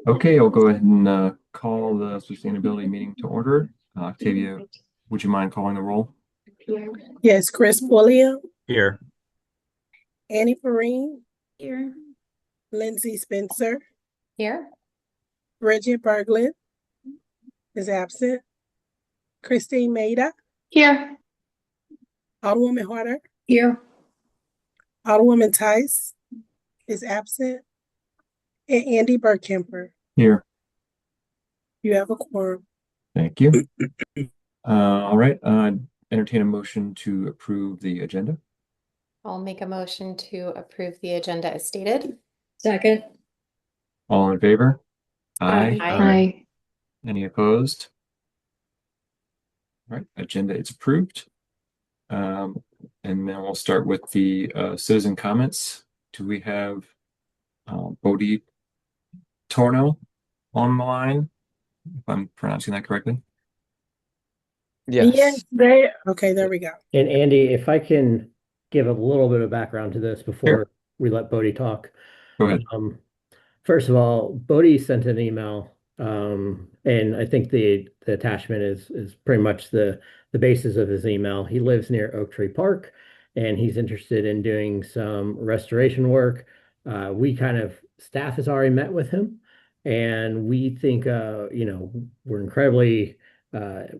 Okay, I'll go ahead and call the sustainability meeting to order. Octavia, would you mind calling the roll? Yes, Chris William, Here. Annie Perrine, Here. Lindsay Spencer, Here. Bridget Berglund is absent. Christine Maida, Here. Alderwoman Harder, Here. Alderwoman Tice is absent, and Andy Burkemper. Here. You have a quorum. Thank you. All right, entertain a motion to approve the agenda. I'll make a motion to approve the agenda as stated. Second. All in favor? Aye. Aye. Any opposed? All right, agenda is approved. And then we'll start with the citizen comments. Do we have Bodhi Torno on the line, if I'm pronouncing that correctly? Yes, okay, there we go. And Andy, if I can give a little bit of background to this Sure. before we let Bodhi talk. Go ahead. First of all, Bodhi sent an email, and I think the attachment is pretty much the basis of his email. He lives near Oak Tree Park, and he's interested in doing some restoration work. We kind of staff has already met with him, and we think we're incredibly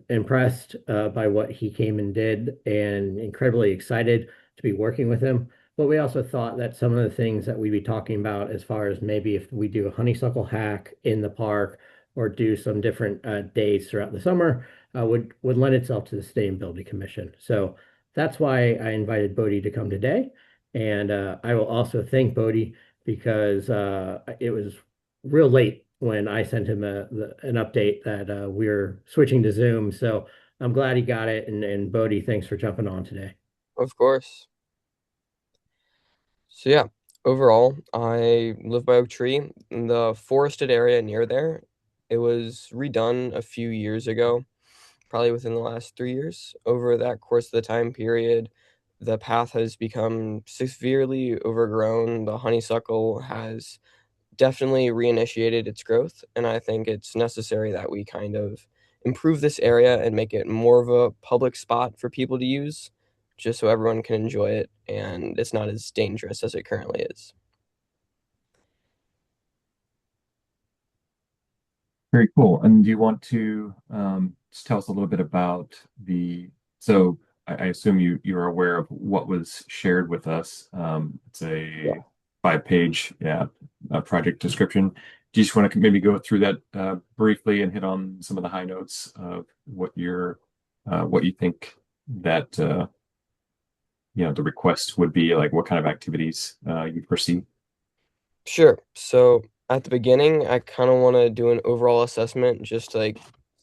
impressed by what he came and did, and incredibly excited to be working with him. But we also thought that some of the things that we'd be talking about, as far as maybe if we do a honeysuckle hack in the park or do some different days throughout the summer, would lend itself to the Sustainability Commission. So that's why I invited Bodhi to come today. And I will also thank Bodhi because it was real late when I sent him an update that we're switching to Zoom. So I'm glad he got it. And Bodhi, thanks for jumping on today. Of course. So yeah, overall, I live by Oak Tree in the forested area near there. It was redone a few years ago, probably within the last 3 years. Over that course of the time period, the path has become severely overgrown. The honeysuckle has definitely reinitiated its growth, and I think it's necessary that we kind of improve this area and make it more of a public spot for people to use, just so everyone can enjoy it and it's not as dangerous as it currently is. Very cool. And do you want to just tell us a little bit about so I assume you're aware of what was shared with us. It's a 5-page, project description. Do you just want to maybe go through that briefly and hit on some of the high notes of what you think that the request would be, like what kind of activities you foresee? Sure. So at the beginning, I kind of want to do an overall assessment, just to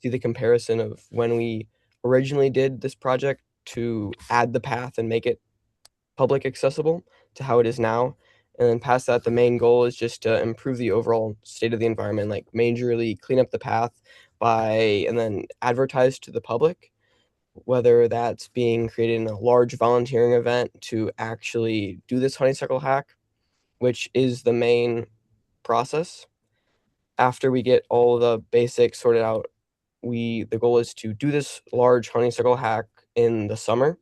see the comparison of when we originally did this project to add the path and make it public accessible to how it is now. And then past that, the main goal is just to improve the overall state of the environment, like majorly clean up the path and then advertise to the public, whether that's being created in a large volunteering event to actually do this honeysuckle hack, which is the main process. After we get all the basics sorted out, the goal is to do this large honeysuckle hack in the summer,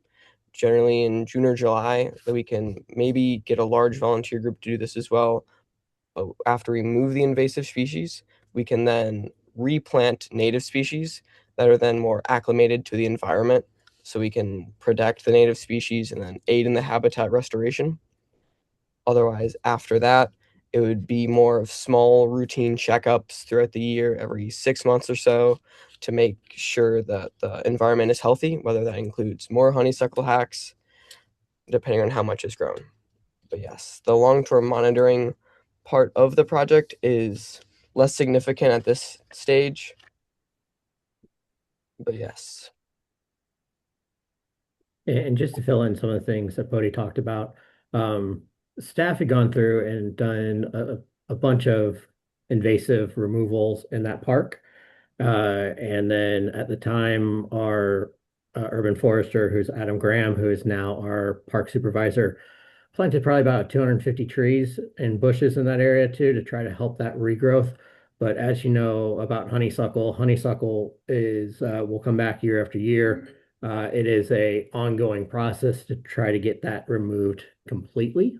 generally in June or July, that we can maybe get a large volunteer group to do this as well. But after we move the invasive species, we can then replant native species that are then more acclimated to the environment, so we can protect the native species and then aid in the habitat restoration. Otherwise, after that, it would be more of small routine checkups throughout the year, every 6 months or so, to make sure that the environment is healthy, whether that includes more honeysuckle hacks, depending on how much is grown. But yes, the long-term monitoring part of the project is less significant at this stage. But yes. And just to fill in some of the things that Bodhi talked about, staff had gone through and done a bunch of invasive removals in that park. And then at the time, our urban forester, who's Adam Graham, who is now our park supervisor, planted probably about 250 trees and bushes in that area too to try to help that regrowth. But as you know about honeysuckle is will come back year after year. It is a ongoing process to try to get that removed completely.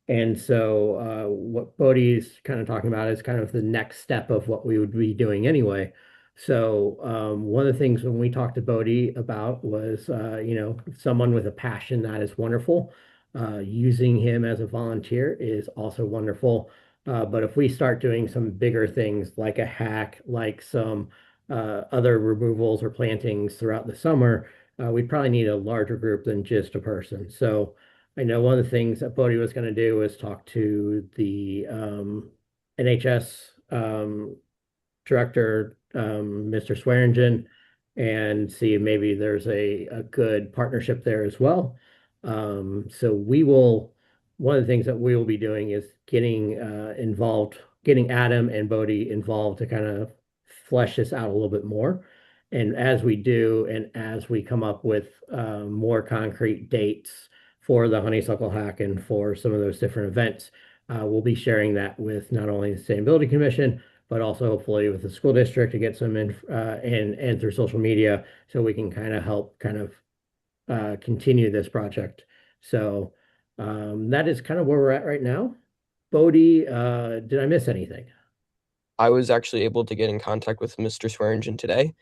And so what Bodhi's kind of talking about is kind of the next step of what we would be doing anyway. So one of the things when we talked to Bodhi about was, someone with a passion that is wonderful. Using him as a volunteer is also wonderful. But if we start doing some bigger things like a hack, like some other removals or plantings throughout the summer, we'd probably need a larger group than just a person. So I know one of the things that Bodie was going to do was talk to the NHS director, Mr. Swearingen, and see if maybe there's a good partnership there as well. So one of the things that we will be doing is getting Adam and Bodie involved to kind of flesh this out a little bit more. And as we do, and as we come up with more concrete dates for the honeysuckle hack and for some of those different events, we'll be sharing that with not only the Sustainability Commission, but also hopefully with the school district to get some in and through social media so we can kind of help kind of continue this project. So that is kind of where we're at right now. Bodie, did I miss anything? I was actually able to get in contact with Mr. Swearingen today.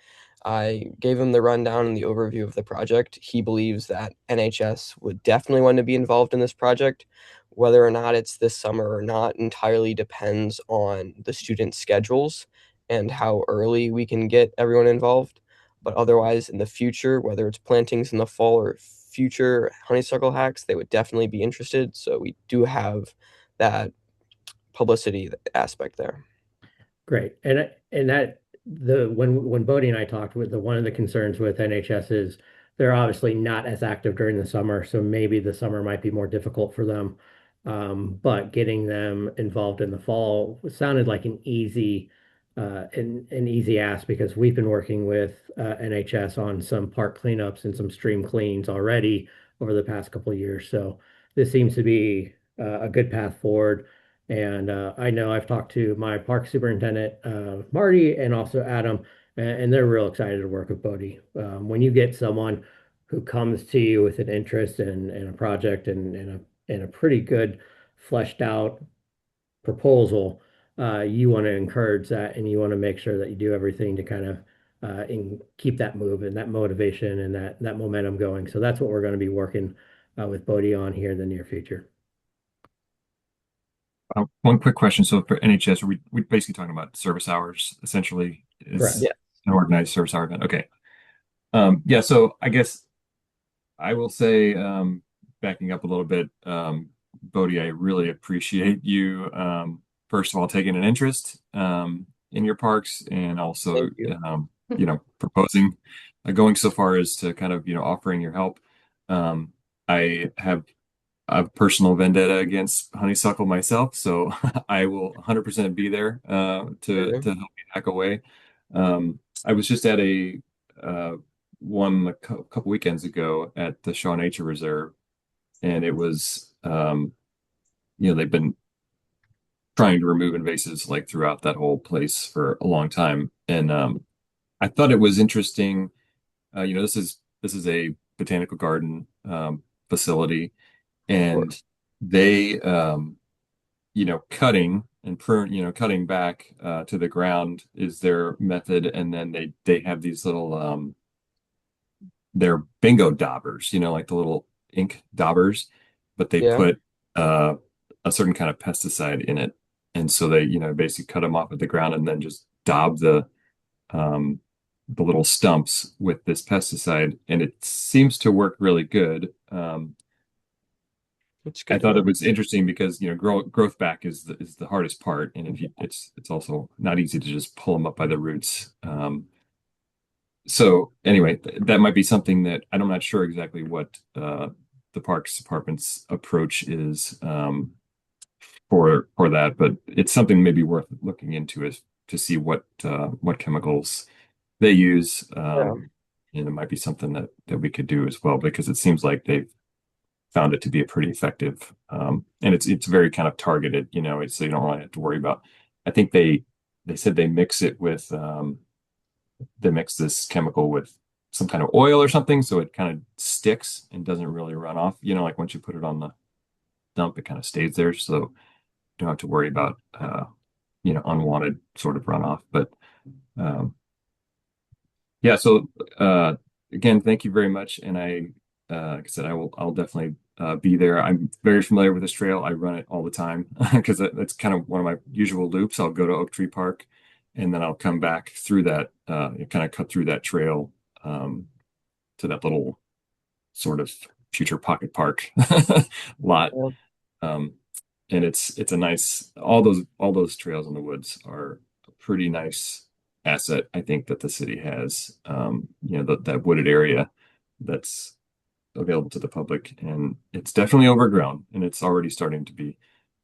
I gave him the rundown and the overview of the project. He believes that NHS would definitely want to be involved in this project. Whether or not it's this summer or not entirely depends on the students' schedules and how early we can get everyone involved. But otherwise, in the future, whether it's plantings in the fall or future honeysuckle hacks, they would definitely be interested. So we do have that publicity aspect there. Great. And that the when Bodie and I talked with the one of the concerns with NHS is they're obviously not as active during the summer, so maybe the summer might be more difficult for them. But getting them involved in the fall sounded like an easy ask because we've been working with NHS on some park cleanups and some stream cleans already over the past couple of years. So this seems to be a good path forward. And I know I've talked to my park superintendent, Marty, and also Adam, and they're real excited to work with Bodie. When you get someone who comes to you with an interest in a project and a pretty good fleshed out proposal, you want to encourage that and you want to make sure that you do everything to kind of keep that move and that motivation and that momentum going. So that's what we're going to be working with Bodie on here in the near future. One quick question. So for NHS, we basically talking about service hours, essentially, Correct. is an organized service hour event. Okay. Yeah, so I guess I will say, backing up a little bit, Bodhi, I really appreciate you, first of all, taking an interest in your parks and also, Thank you. proposing, going so far as to kind of, offering your help. I have a personal vendetta against honeysuckle myself, so I will 100% be there to help you hack away. I was just at a one a couple weekends ago at the Shaw Nature Reserve, and it was they've been trying to remove invasives like throughout that whole place for a long time, and I thought it was interesting. This is a botanical garden facility, and they cutting and cutting back to the ground is their method, and then they have these little they're bingo daubers, like the little ink daubers, but they Yeah. put a certain kind of pesticide in it, and so they basically cut them off at the ground and then just daub um the little stumps with this pesticide, and it seems to work really good. It's I good to thought it know. was interesting because growth back is the hardest part, and if you it's also not easy to just pull them up by the roots. So anyway, that might be something that I'm not sure exactly what the Parks Department's approach is for that, but it's something maybe worth looking into is to see what chemicals they use, Yeah. and it might be something that we could do as well because it seems like they've found it to be a pretty effective. And it's very kind of targeted, so you don't really have to worry about. I think they said they mix this chemical with some kind of oil or something, so it kind of sticks and doesn't really run off. Like once you put it on the dump, it kind of stays there, so you don't have to worry about unwanted sort of runoff. But um, yeah, so again, thank you very much. And like I said, I'll definitely be there. I'm very familiar with this trail. I run it all the time because that's kind of one of my usual loops. I'll go to Oak Tree Park and then I'll come back through that, kind of cut through that trail um, to that little sort of future pocket park lot. Yeah. Um, and it's a nice, all those trails in the woods are a pretty nice asset, I think, that the city has. That wooded area that's available to the public, and it's definitely overgrown, and it's already starting to be.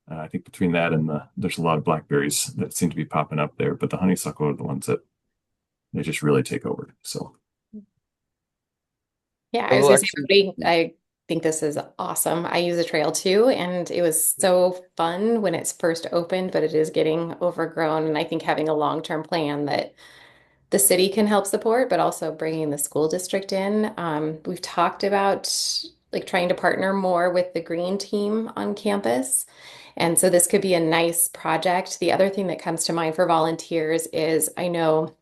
I think between that and there's a lot of blackberries that seem to be popping up there, but the honeysuckle are the ones that they just really take over. So Yeah, I was Well, gonna say, actually, Ruby, I think this is awesome. I use a trail too, and it was so fun when it's first opened, but it is getting overgrown. And I think having a long-term plan that the city can help support, but also bringing the school district in. We've talked about like trying to partner more with the green team on campus. And so this could be a nice project. The other thing that comes to mind for volunteers is I know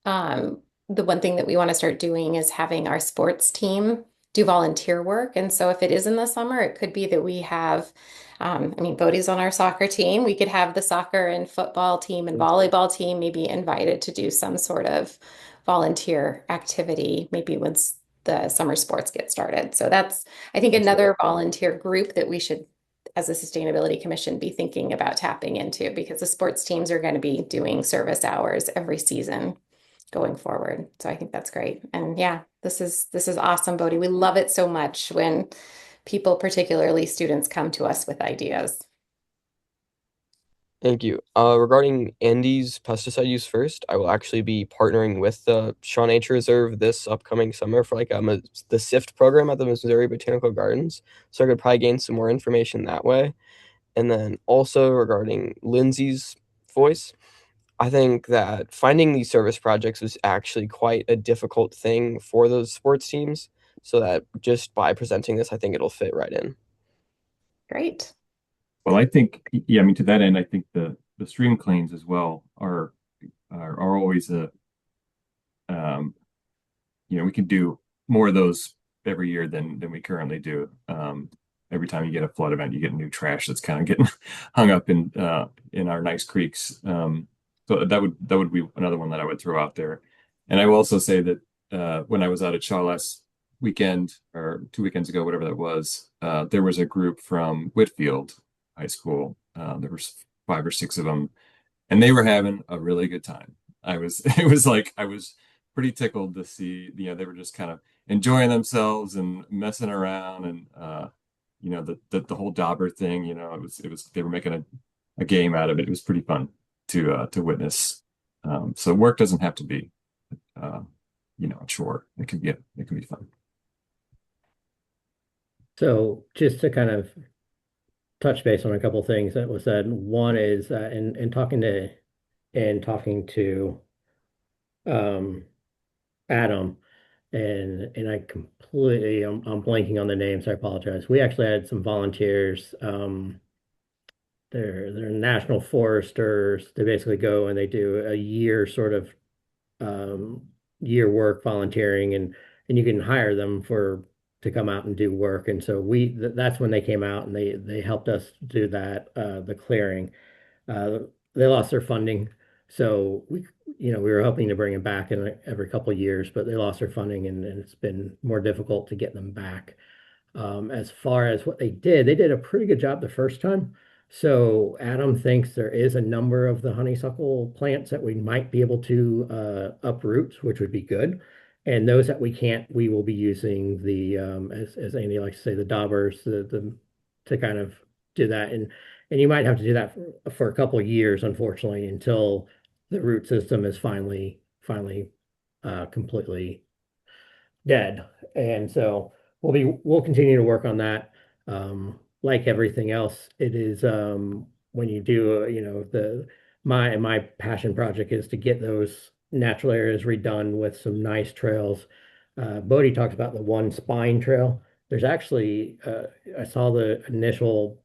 the one thing that we want to start doing is having our sports team do volunteer work. And so if it is in the summer, it could be that we have, I mean, Bodie's on our soccer team. We could have the soccer and football team and volleyball team maybe invited to do some sort of volunteer activity, maybe once the summer sports get started. So that's, I think, that's another volunteer group that we should, as a sustainability commission, be thinking about tapping into because the sports teams are going to be doing service hours every season going forward. So I think that's great. And yeah, this is awesome, Bodhi. We love it so much when people, particularly students, come to us with ideas. thank you. Regarding Andy's pesticide use first, I will actually be partnering with the Shaw Nature Reserve this upcoming summer for like the SIFT program at the Missouri Botanical Gardens. So I could probably gain some more information that way. And then also regarding Lindsay's voice, I think that finding these service projects was actually quite a difficult thing for those sports teams. So that just by presenting this, I think it'll fit right in. Great. well. I think, yeah. I mean, to that end, I think the stream cleans as well are always a um, we can do more of those every year than we currently do. Every time you get a flood event, you get new trash that's kind of getting hung up in our nice creeks. So that would be another one that I would throw out there. And I will also say that when I was out at Shaw last weekend or 2 weekends ago, whatever that was, there was a group from Whitfield High School. There was 5 or 6 of them, and they were having a really good time. It was like I was pretty tickled to see, they were just kind of enjoying themselves and messing around, and the whole dauber thing, it was they were making a game out of it. It was pretty fun to witness. So work doesn't have to be uh, a chore. It can be fun. So just to kind of touch base on a couple things that was said. One is in talking to um, Adam, and I completely I'm blanking on the names. I apologize. We actually had some volunteers. They're national foresters. They basically go and they do a year sort of um, year work volunteering, and you can hire them for to come out and do work. And so that's when they came out and they helped us do that the clearing. Uh, they lost their funding, so we were hoping to bring them back in every couple of years, but they lost their funding, and it's been more difficult to get them back. As far as what they did a pretty good job the first time. So Adam thinks there is a number of the honeysuckle plants that we might be able to uproot, which would be good. And those that we can't, we will be using as Andy likes to say, the daubers, to kind of do that. And you might have to do that for a couple of years, unfortunately, until the root system is finally completely dead. And so we'll continue to work on that. Like everything else, it is when you do, the my passion project is to get those natural areas redone with some nice trails. Bodie talks about the one spine trail. There's actually I saw the initial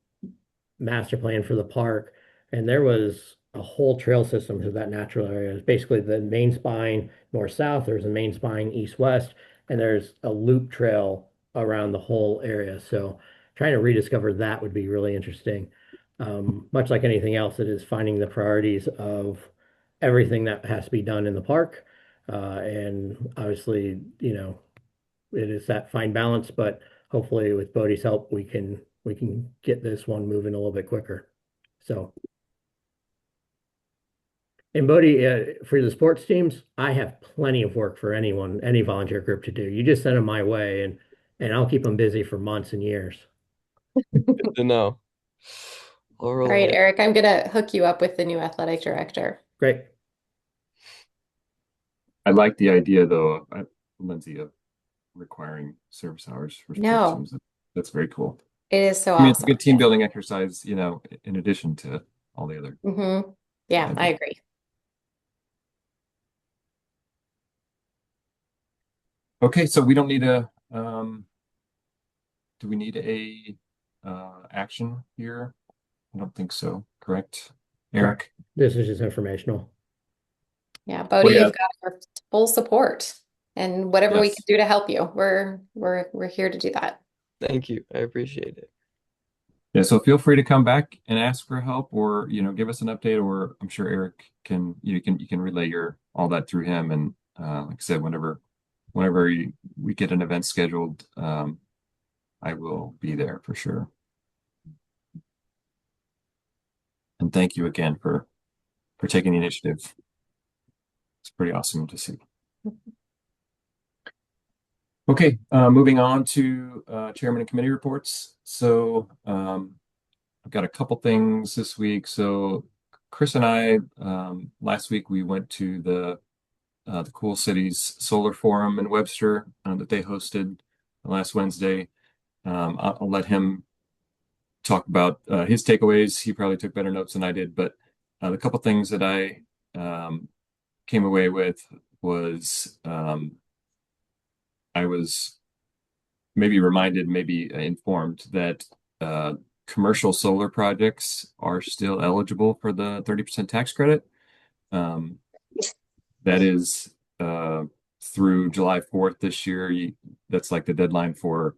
master plan for the park, and there was a whole trail system to that natural area. It's basically the main spine north-south, there's a main spine east-west, and there's a loop trail around the whole area. So trying to rediscover that would be really interesting. Much like anything else, it is finding the priorities of everything that has to be done in the park. And obviously, it is that fine balance, but hopefully with Bodie's help, we can get this one moving a little bit quicker. So, and Bodie, for the sports teams, I have plenty of work for anyone, any volunteer group to do. You just send them my way, and I'll keep them busy for months and years. Good to know. All right, Eric, I'm gonna hook you up with the new athletic director. Great. I like the idea though, Lindsay, of requiring service hours for sports No, teams. That's very cool. it is so I mean, it's a awesome. good team building exercise, in addition to all the other. Yeah, I agree. Okay, so we don't need do we need a action here? I don't think so, correct? Eric? This is just informational. Yeah, Bodie, yeah. you've got our full support, and whatever we Yes. can do to help you, we're here to do that. Thank you. I appreciate it. Yeah, so feel free to come back and ask for help or, give us an update, or I'm sure Eric can, you can relay all that through him. And like I said, whenever we get an event scheduled, I will be there for sure. And thank you again for taking the initiative. It's pretty awesome to see. Okay, moving on to chairman and committee reports. So I've got a couple things this week. So Chris and I, last week we went to the Cool Cities Solar Forum in Webster that they hosted last Wednesday. I'll let him talk about his takeaways. He probably took better notes than I did, but the couple things that I came away with was I was maybe reminded, maybe informed that commercial solar projects are still eligible for the 30% tax credit. That is through July 4th this year. That's like the deadline for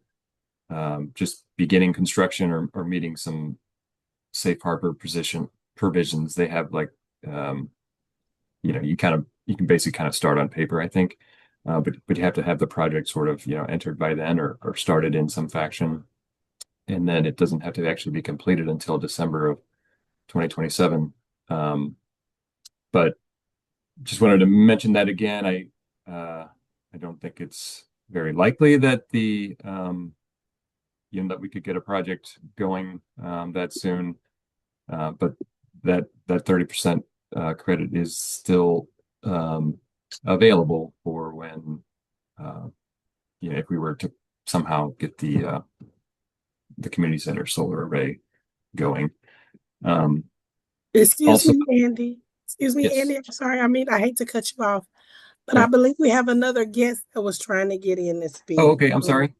just beginning construction or meeting some safe harbor provisions. They have like, you can basically kind of start on paper, I think. But you have to have the project sort of, entered by then or started in some fashion. And then it doesn't have to actually be completed until December of 2027. But just wanted to mention that again. I don't think it's very likely that that we could get a project going that soon. But that 30% credit is still available for when if we were to somehow get the community center solar array going. Excuse Also, me, Andy. Excuse me, yes. Andy. I'm sorry. I hate to cut you off, but I Okay. believe we have another guest that was trying to get in to speak. Oh, okay. I'm sorry.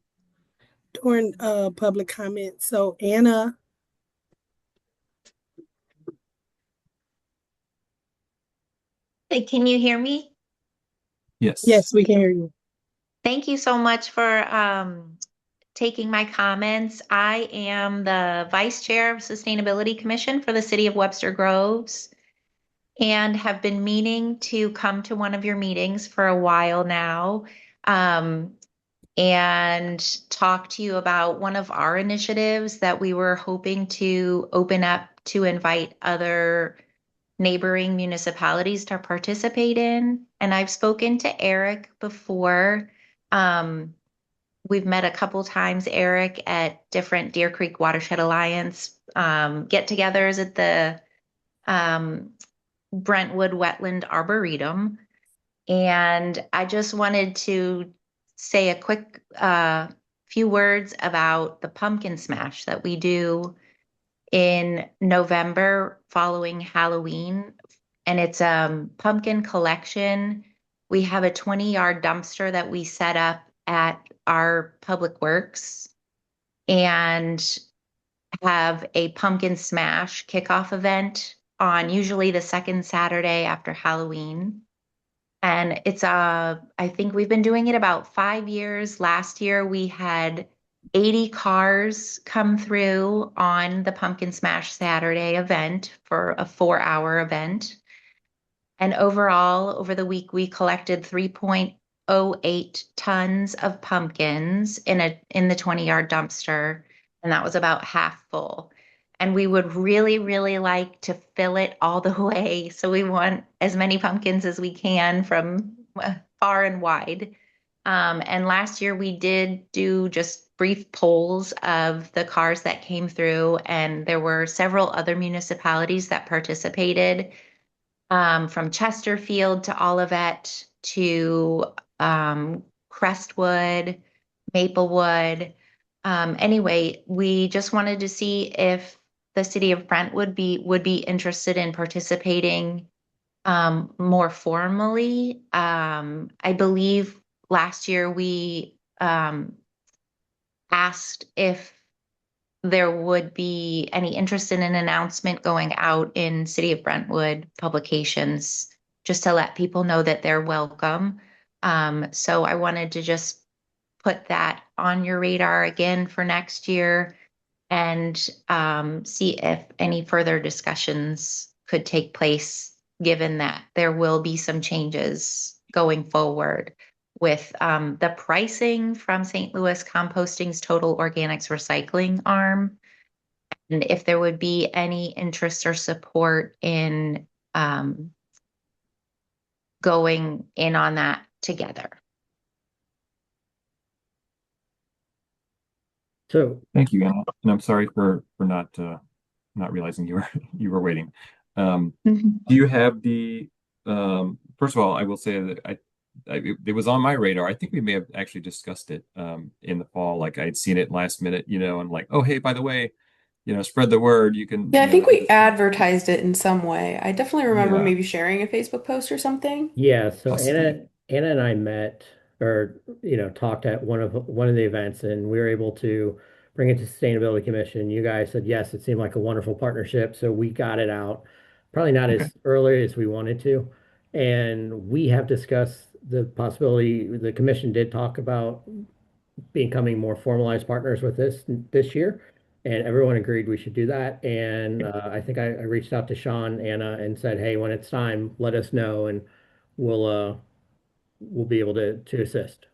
During public comment. So Anna. Hey, can you hear me? Yes. Yes, we can hear you. Thank you so much for taking my comments. I am the Vice Chair of Sustainability Commission for the City of Webster Groves and have been meaning to come to one of your meetings for a while now and talk to you about one of our initiatives that we were hoping to open up to invite other neighboring municipalities to participate in. And I've spoken to Eric before. We've met a couple times, Eric, at different Deer Creek Watershed Alliance get-togethers at the Brentwood Wetland Arboretum. And I just wanted to say a quick few words about the pumpkin smash that we do in November following Halloween. And it's a pumpkin collection. We have a 20-yard dumpster that we set up at our public works and have a pumpkin smash kickoff event on usually the second Saturday after Halloween. And I think we've been doing it about 5 years. Last year we had 80 cars come through on the Pumpkin Smash Saturday event for a 4-hour event. And overall, over the week, we collected 3.08 tons of pumpkins in the 20-yard dumpster, and that was about half full. And we would really, really like to fill it all the way. So we want as many pumpkins as we can from far and wide. And last year we did do just brief polls of the cars that came through, and there were several other municipalities that participated, from Chesterfield to Olivet to Crestwood, Maplewood. Anyway, we just wanted to see if the city of Brentwood would be interested in participating more formally. I believe last year we asked if there would be any interest in an announcement going out in City of Brentwood publications just to let people know that they're welcome. So I wanted to just put that on your radar again for next year and see if any further discussions could take place, given that there will be some changes going forward with the pricing from St. Louis Composting's Total Organics Recycling arm, and if there would be any interest or support in going in on that together. So Thank you, Anna. And I'm sorry for not realizing you were waiting. Do you have the first of all, I will say that it was on my radar. I think we may have actually discussed it in the fall. Like I'd seen it last minute, and like, oh hey, by the way, spread the word. You can, Yeah, I think we advertised it in some way. I definitely remember yeah, maybe sharing a Facebook post or something. yeah, so possibly. Anna and I met or talked at one of the events, and we were able to bring it to Sustainability Commission. You guys said yes, it seemed like a wonderful partnership, so we got it out. Probably not Okay. as early as we wanted to. And we have discussed the possibility, the commission did talk about becoming more formalized partners with this year. And everyone agreed we should do that. And I think I reached out to Sean, Anna, and said, hey, when it's time, let us know, and we'll be able to assist.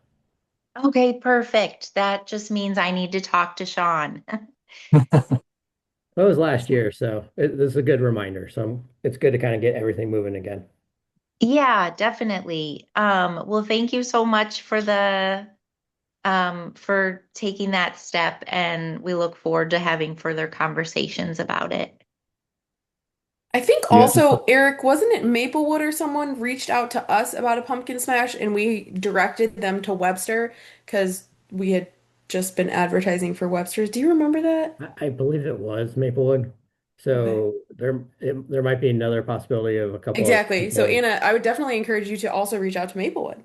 Okay, perfect. That just means I need to talk to Sean. That was last year, so this is a good reminder. So it's good to kind of get everything moving again. Yeah, definitely. Well, thank you so much for taking that step, and we look forward to having further conversations about it. I think Yeah. also, Eric, wasn't it Maplewood or someone reached out to us about a pumpkin smash and we directed them to Webster because we had just been advertising for Webster's. Do you remember that? I believe it was Maplewood. Okay. So there might be another possibility of a couple of Exactly. So people. Anna, I would definitely encourage you to also reach out to Maplewood.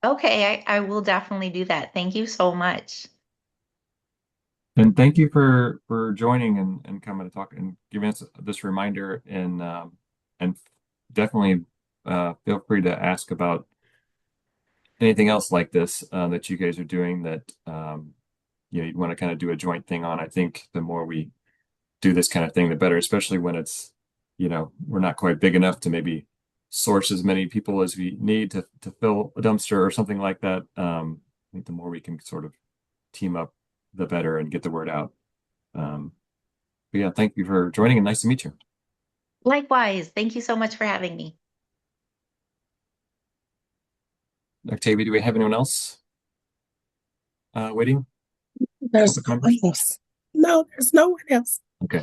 Okay, I will definitely do that. Thank you so much. And thank you for joining and coming to talk and giving us this reminder and definitely feel free to ask about anything else like this that you guys are doing that you'd want to kind of do a joint thing on. I think the more we do this kind of thing, the better, especially when it's, we're not quite big enough to maybe source as many people as we need to fill a dumpster or something like that. I think the more we can sort of team up, the better and get the word out. But yeah, thank you for joining and nice to meet you. Likewise, thank you so much for having me. Octavia, do we have anyone else waiting? There's Public no members? one else. No, there's no one else. Okay.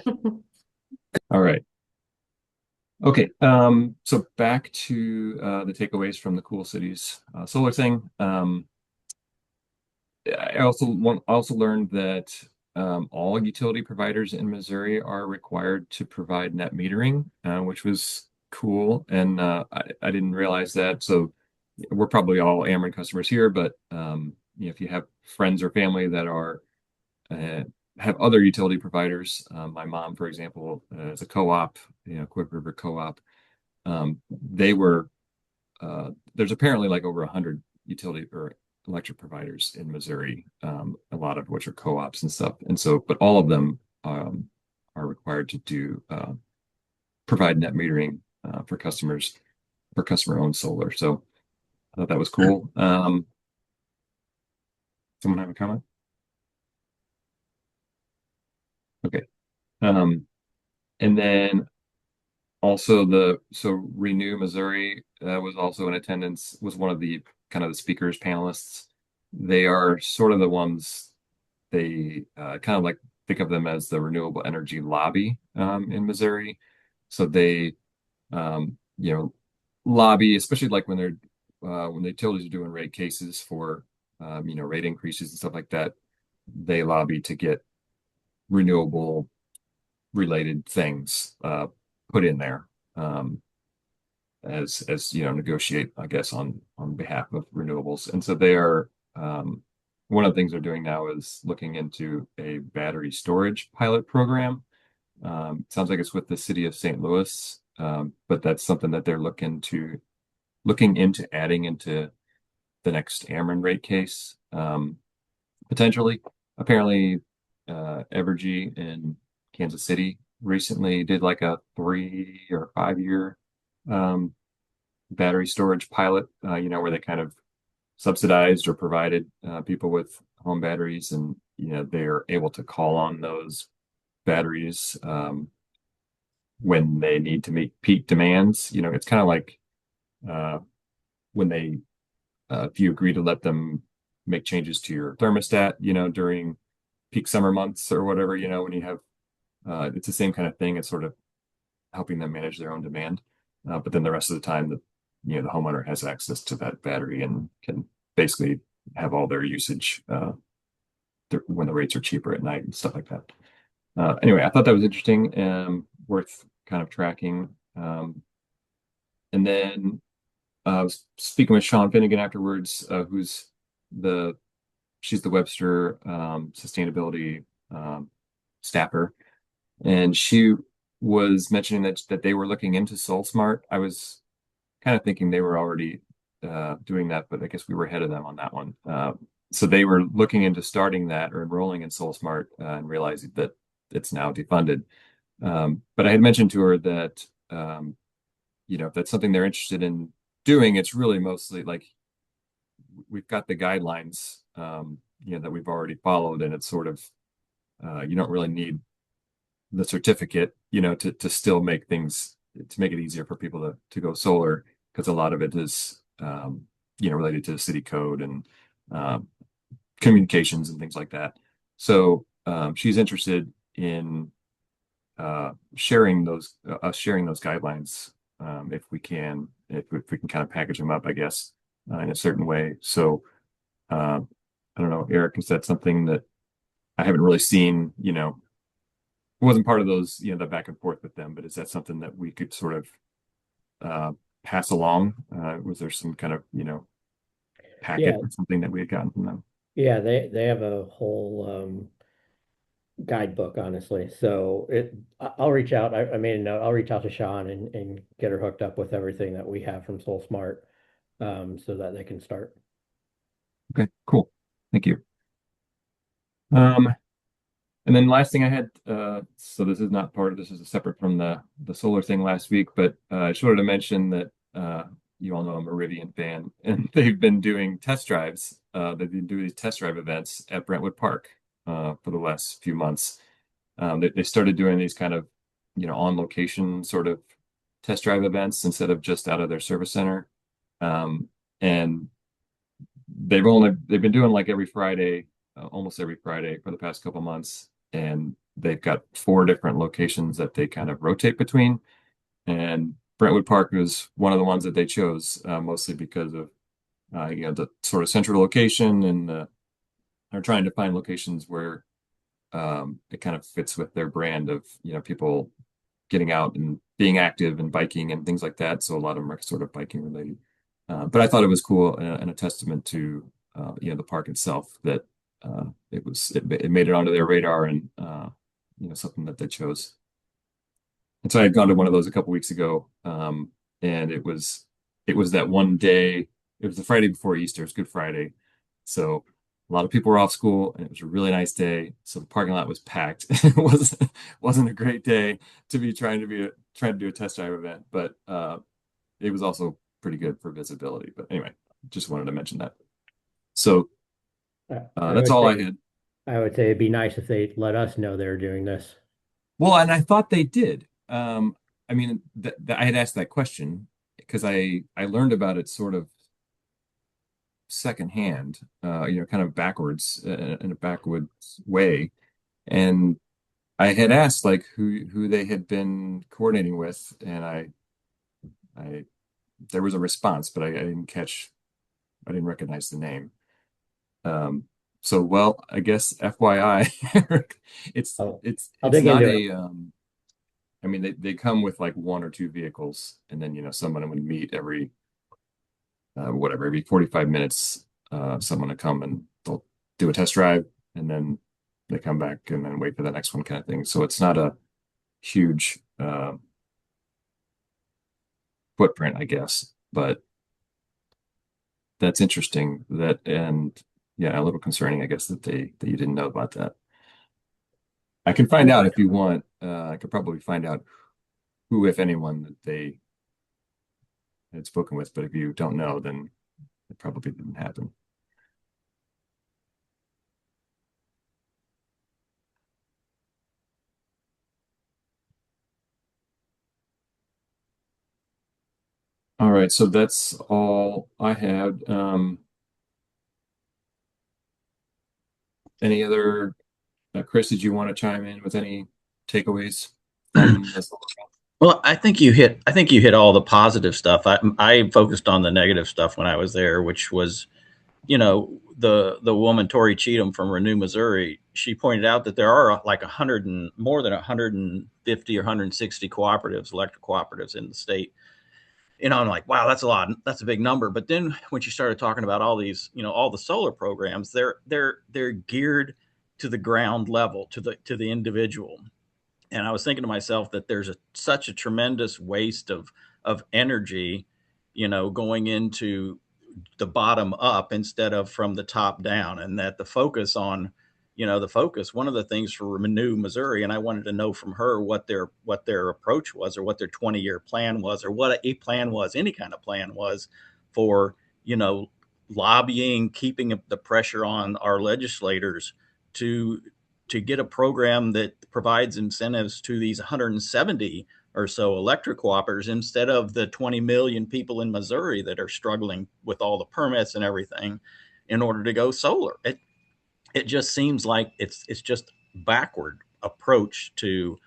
All right. Okay. So back to the takeaways from the Cool Cities solar thing. I also learned that all utility providers in Missouri are required to provide net metering, which was cool, and I didn't realize that. So we're probably all Ameren customers here, but if you have friends or family that are uh, have other utility providers, my mom, for example, is a co-op, Quick River Co-op. They were there's apparently like over 100 utility or electric providers in Missouri, a lot of which are co-ops and stuff. And so, but all of them are required to do provide net metering for customers for customer-owned solar. So I thought that was cool. Someone have a comment? Okay. Um, and then also Renew Missouri was also in attendance, was one of the kind of the speakers panelists. They are sort of the ones they kind of like think of them as the renewable energy lobby in Missouri. So they you know lobby, especially like when the utilities are doing rate cases for rate increases and stuff like that. They lobby to get renewable related things put in there as negotiate, I guess, on behalf of renewables. And so they are one of the things they're doing now is looking into a battery storage pilot program. Sounds like it's with the city of St. Louis, but that's something that they're looking into adding into the next Ameren rate case, potentially. Apparently, Evergy in Kansas City recently did like a 3 or 5 year um, battery storage pilot, where they kind of subsidized or provided people with home batteries, and they're able to call on those batteries when they need to meet peak demands. It's kind of like uh, when they if you agree to let them make changes to your thermostat, during peak summer months or whatever, when you have it's the same kind of thing. It's sort of helping them manage their own demand. But then the rest of the time, the homeowner has access to that battery and can basically have all their usage when the rates are cheaper at night and stuff like that. Anyway, I thought that was interesting and worth kind of tracking. And then I was speaking with Sean Finnegan afterwards, the she's the Webster sustainability staffer, and she was mentioning that they were looking into SoulSmart. I was kind of thinking they were already doing that, but I guess we were ahead of them on that one. So they were looking into starting that or enrolling in SoulSmart and realizing that it's now defunded. But I had mentioned to her that if that's something they're interested in doing, it's really mostly like we've got the guidelines that we've already followed, and it's sort of you don't really need the certificate, to still make things to make it easier for people to go solar, because a lot of it is related to the city code and um, communications and things like that. So she's interested in sharing those guidelines if we can kind of package them up, I guess, in a certain way. So I don't know, Eric, is that something that I haven't really seen? Wasn't part of those, the back and forth with them, but is that something that we could sort of uh, pass along? Was there some kind of, packet Yeah, or something that we had gotten from them? yeah, they have a whole guidebook, honestly. So I'll reach out. I made a note. I'll reach out to Sean and get her hooked up with everything that we have from Soul Smart, so that they can start. Okay, cool. Thank you. Um, and then last thing I had, so this is separate from the solar thing last week, but I just wanted to mention that you all know I'm a Rivian fan, and they've been doing test drives. They've been doing these test drive events at Brentwood Park for the last few months. They started doing these kind of, on location sort of test drive events instead of just out of their service center. And they've been doing like every Friday, almost every Friday for the past couple months, and they've got 4 different locations that they kind of rotate between. And Brentwood Park was one of the ones that they chose, mostly because of the sort of central location and are trying to find locations where it kind of fits with their brand of, people getting out and being active and biking and things like that. So a lot of them are sort of biking related. But I thought it was cool and a testament to the park itself that it made it onto their radar and something that they chose. And so I had gone to one of those a couple weeks ago, and it was that one day. It was the Friday before Easter. It's Good Friday, so a lot of people were off school, and it was a really nice day. So the parking lot was packed. It wasn't a great day to be trying to do a test drive event, but it was also pretty good for visibility. But anyway, just wanted to mention that. So I that's would all I say had. it'd be nice if they let us know they're doing this. Well, and I thought they did. I mean, I had asked that question because I learned about it sort of secondhand, kind of backwards in a backwoods way, and I had asked like who they had been coordinating with, and I there was a response, but I didn't recognize the name. Um, so well, I guess FYI, it's I'll it's I'll it's dig not into it. a I mean, they come with like one or two vehicles, and then someone would meet every whatever every 45 minutes. Someone to come and they'll do a test drive, and then they come back and then wait for the next one, kind of thing. So it's not a huge footprint, I guess, but that's interesting. That and yeah, a little concerning, I guess, that you didn't know about that. I can find out if you want. I could probably find out who, if anyone, that they had spoken with, but if you don't know, then it probably didn't happen. All right, so that's all I had. Any other, Chris, did you want to chime in with any takeaways from this? Well, I think you hit all the positive stuff. I focused on the negative stuff when I was there, which was, the woman Tori Cheatham from Renew, Missouri. She pointed out that there are like 100 and more than 150 or 160 cooperatives, electric cooperatives in the state. I'm like, wow, that's a lot. That's a big number. But then when she started talking about all these, all the solar programs, they're geared to the ground level, to the individual. And I was thinking to myself that there's such a tremendous waste of energy, going into the bottom up instead of from the top down, and that the focus on, one of the things for Renew Missouri, and I wanted to know from her what their approach was, or what their 20-year plan was, or what a plan was, any kind of plan was for, you know lobbying, keeping the pressure on our legislators to get a program that provides incentives to these 170 or so electric cooperators instead of the 20 million people in Missouri that are struggling with all the permits and everything in order to go solar. It just seems like it's just backward approach to,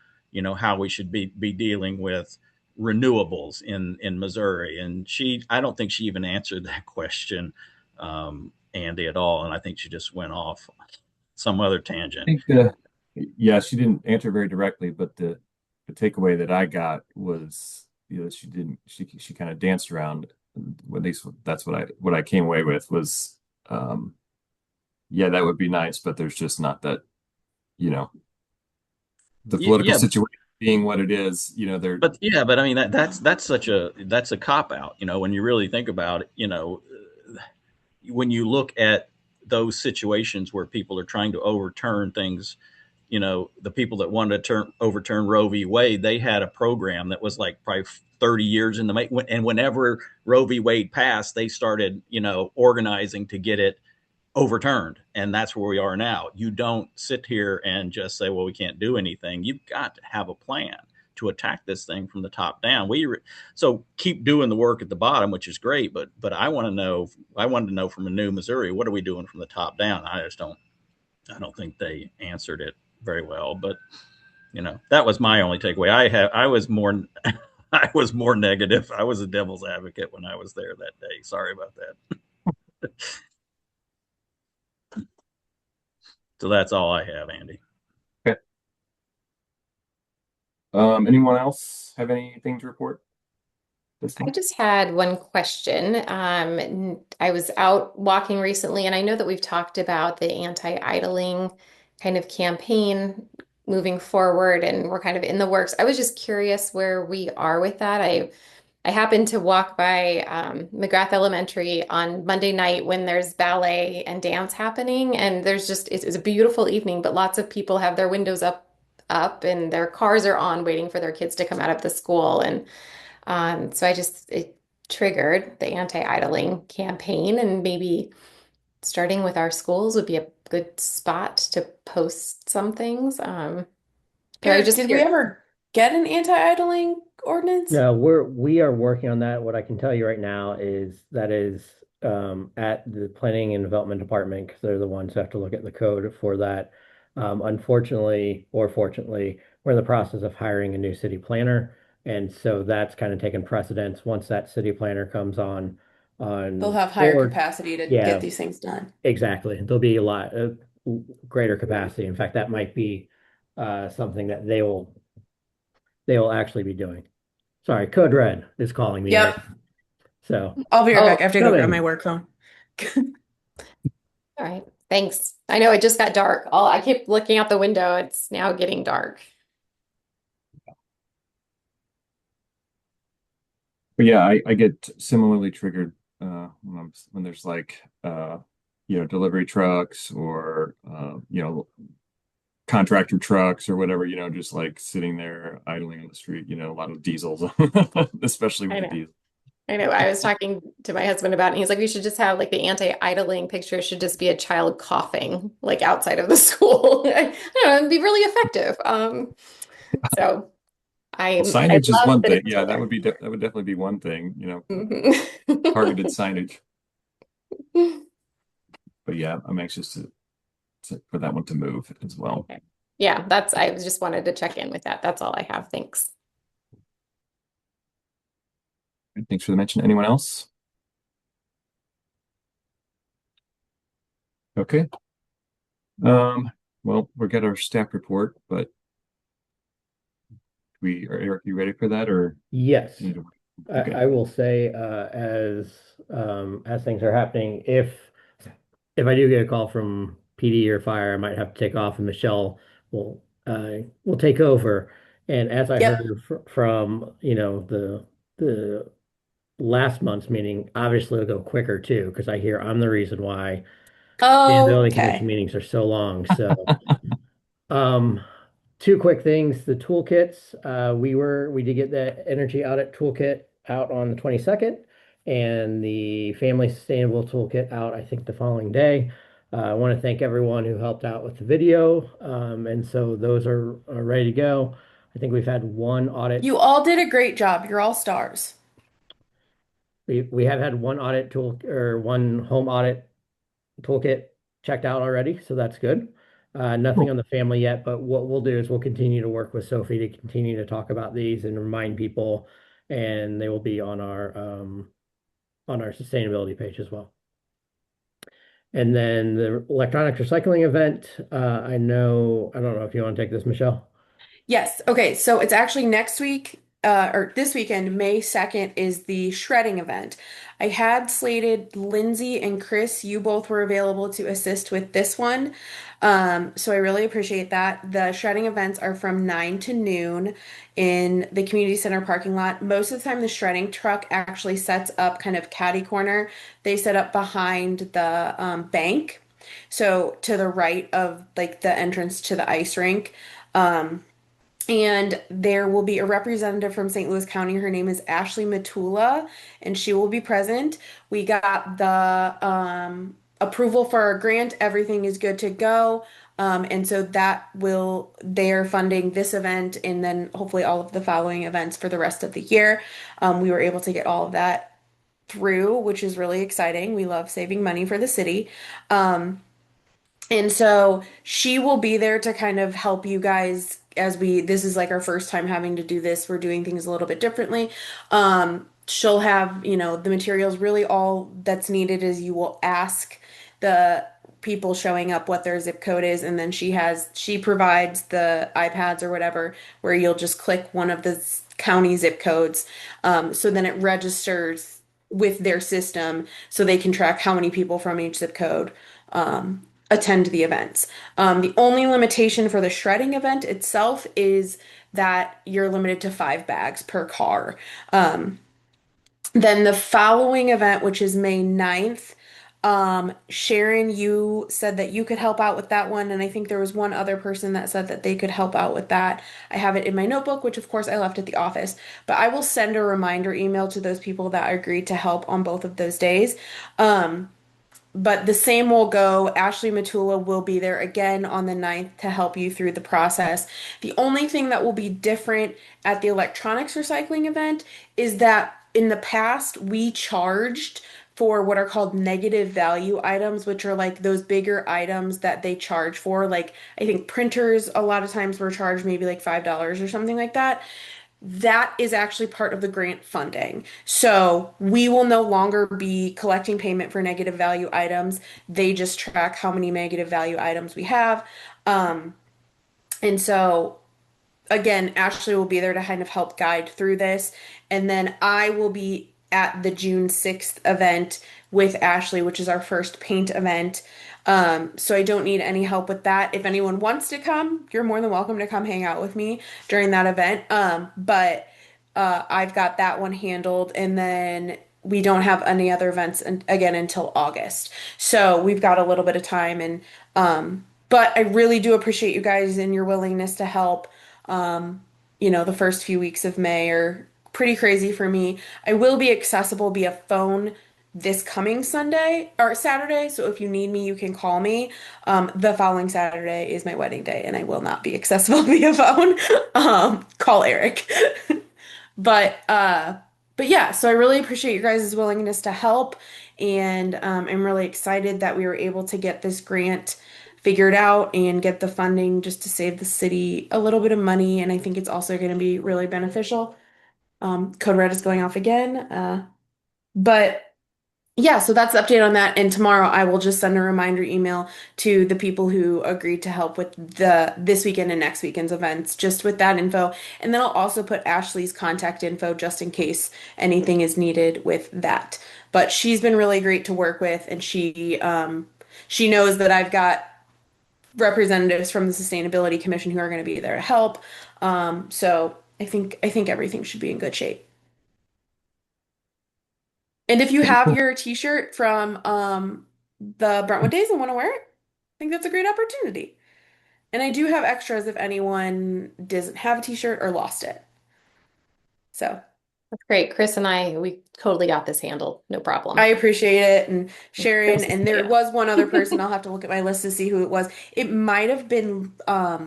how we should be dealing with renewables in Missouri. And I don't think she even answered that question, Andy, at all. And I think she just went off some other tangent. I think yeah, she didn't answer very directly, but the takeaway that I got was, she didn't she kind of danced around. At least that's what I came away with was, yeah, that would be nice, but there's just not that, you know, the political Yeah, situation being what it is, they're but I mean that's a cop out, when you really think about it, when you look at those situations where people are trying to overturn things, the people that wanted to overturn Roe v. Wade, they had a program that was like probably 30 years in the make. And whenever Roe v. Wade passed, they started, organizing to get it overturned. And that's where we are now. You don't sit here and just say, well, we can't do anything. You've got to have a plan to attack this thing from the top down. So keep doing the work at the bottom, which is great. But I wanted to know from Renew Missouri, what are we doing from the top down? I don't think they answered it very well, but that was my only takeaway. I was more I was more negative. I was a devil's advocate when I was there that day. Sorry about that. So that's all I have, Andy. Okay. Anyone else have anything to report this I time? just had one question. I was out walking recently, and I know that we've talked about the anti-idling kind of campaign moving forward, and we're kind of in the works. I was just curious where we are with that. I happened to walk by McGrath Elementary on Monday night when there's ballet and dance happening, and there's just it's a beautiful evening, but lots of people have their windows up and their cars are on waiting for their kids to come out of the school. And so it triggered the anti-idling campaign, and maybe starting with our schools would be a good spot to post some things. But I Eric, just did we hear, ever get an anti-idling ordinance? No, we are working on that. What I can tell you right now is that is at the Planning and Development Department because they're the ones who have to look at the code for that. Unfortunately, or fortunately, we're in the process of hiring a new city planner, and so that's kind of taken precedence. Once that city planner comes They'll on have higher board, capacity to get yeah, these things done. exactly. There'll be a lot greater capacity. In fact, that might be something that they will actually be doing. Sorry, Code Red is calling me right Yep. now. So, I'll be right back. I oh, have to go grab my coming. work phone. all right, thanks. I know it just got dark. I keep looking out the window. It's now getting dark. But yeah, I get similarly triggered when there's like delivery trucks or contractor trucks or whatever, just like sitting there idling on the street, a lot of diesels, especially with I the know. diesel. I know. I was talking to my husband about it, and he's like, we should just have like the anti-idling picture should just be a child coughing like outside of the school. I don't know, it'd be really effective. So Well, I signage is love one that thing. it's Yeah, that would children. be that would definitely be one thing, targeted Mhm. signage. But yeah, I'm anxious for that one to move as well. Okay. Yeah, I just wanted to check in with that. That's all I have. Thanks. Thanks for the mention. Anyone else? Okay. Well, we'll get our staff report, but Eric, you ready for that or Yes, need to I, okay. I will say as things are happening, if I do get a call from PD or fire, I might have to take off, and Michelle will take over. And as I Yep. heard from the last month's meeting, obviously it'll go quicker too, because I hear I'm the reason why sustainability commission Okay. meetings are so long. So um, two quick things. The toolkits, we did get the energy audit toolkit out on the 22nd and the family sustainable toolkit out, I think, the following day. I want to thank everyone who helped out with the video. And so those are ready to go. I think we've had one audit. You all did a great job. You're all stars. We have had one audit tool or one home audit toolkit checked out already, so that's good. Nothing Cool. on the family yet, but what we'll do is we'll continue to work with Sophie to continue to talk about these and remind people, and they will be on our sustainability page as well. And then the electronics recycling event, I don't know if you want to take this, Michelle. Yes. Okay. So it's actually next week, or this weekend, May 2nd is the shredding event. I had slated Lindsay and Chris. You both were available to assist with this one. So I really appreciate that. The shredding events are from 9 to noon in the community center parking lot. Most of the time, the shredding truck actually sets up kind of catty corner. They set up behind the bank. So to the right of like the entrance to the ice rink. And there will be a representative from St. Louis County. Her name is Ashley Matula, and she will be present. We got the approval for our grant. Everything is good to go. And so they're funding this event and then hopefully all of the following events for the rest of the year. We were able to get all of that through, which is really exciting. We love saving money for the city. And so she will be there to kind of help you guys this is like our first time having to do this. We're doing things a little bit differently. She'll have, the materials really all that's needed is you will ask the people showing up what their zip code is, and then she provides the iPads or whatever where you'll just click one of the county zip codes. So then it registers with their system so they can track how many people from each zip code attend the events. The only limitation for the shredding event itself is that you're limited to 5 bags per car. Then the following event, which is May 9th, Sharon, you said that you could help out with that one, and I think there was one other person that said that they could help out with that. I have it in my notebook, which of course I left at the office, but I will send a reminder email to those people that agreed to help on both of those days. But the same will go. Ashley Matula will be there again on the 9th to help you through the process. The only thing that will be different at the electronics recycling event is that in the past we charged for what are called negative value items, which are like those bigger items that they charge for. Like I think printers a lot of times were charged maybe like $5 or something like that. That is actually part of the grant funding. So we will no longer be collecting payment for negative value items. They just track how many negative value items we have. And so again, Ashley will be there to kind of help guide through this. And then I will be at the June 6th event with Ashley, which is our first paint event. So I don't need any help with that. If anyone wants to come, you're more than welcome to come hang out with me during that event. But I've got that one handled. And then we don't have any other events again until August. So we've got a little bit of time but I really do appreciate you guys and your willingness to help. The first few weeks of May are pretty crazy for me. I will be accessible via phone this coming Sunday or Saturday, so if you need me, you can call me. The following Saturday is my wedding day, and I will not be accessible via phone. Call Eric. But but yeah, so I really appreciate your guys' willingness to help, and I'm really excited that we were able to get this grant figured out and get the funding just to save the city a little bit of money, and I think it's also going to be really beneficial. Code Red is going off again, but yeah, so that's the update on that. And tomorrow I will just send a reminder email to the people who agreed to help with the this weekend and next weekend's events, just with that info. And then I'll also put Ashley's contact info just in case anything is needed with that. But she's been really great to work with, and she knows that I've got representatives from the Sustainability Commission who are going to be there to help. So I think everything should be in good shape. And if you Okay, have cool. your t-shirt from the Brentwood Days and want to wear it, I think that's a great opportunity. And I do have extras if anyone doesn't have a t-shirt or lost it. So That's great. Chris and we totally got this handled. No I problem. appreciate it. And Sharon, Chris is and there there. was one other person. I'll have to look at my list to see who it was. It might have been I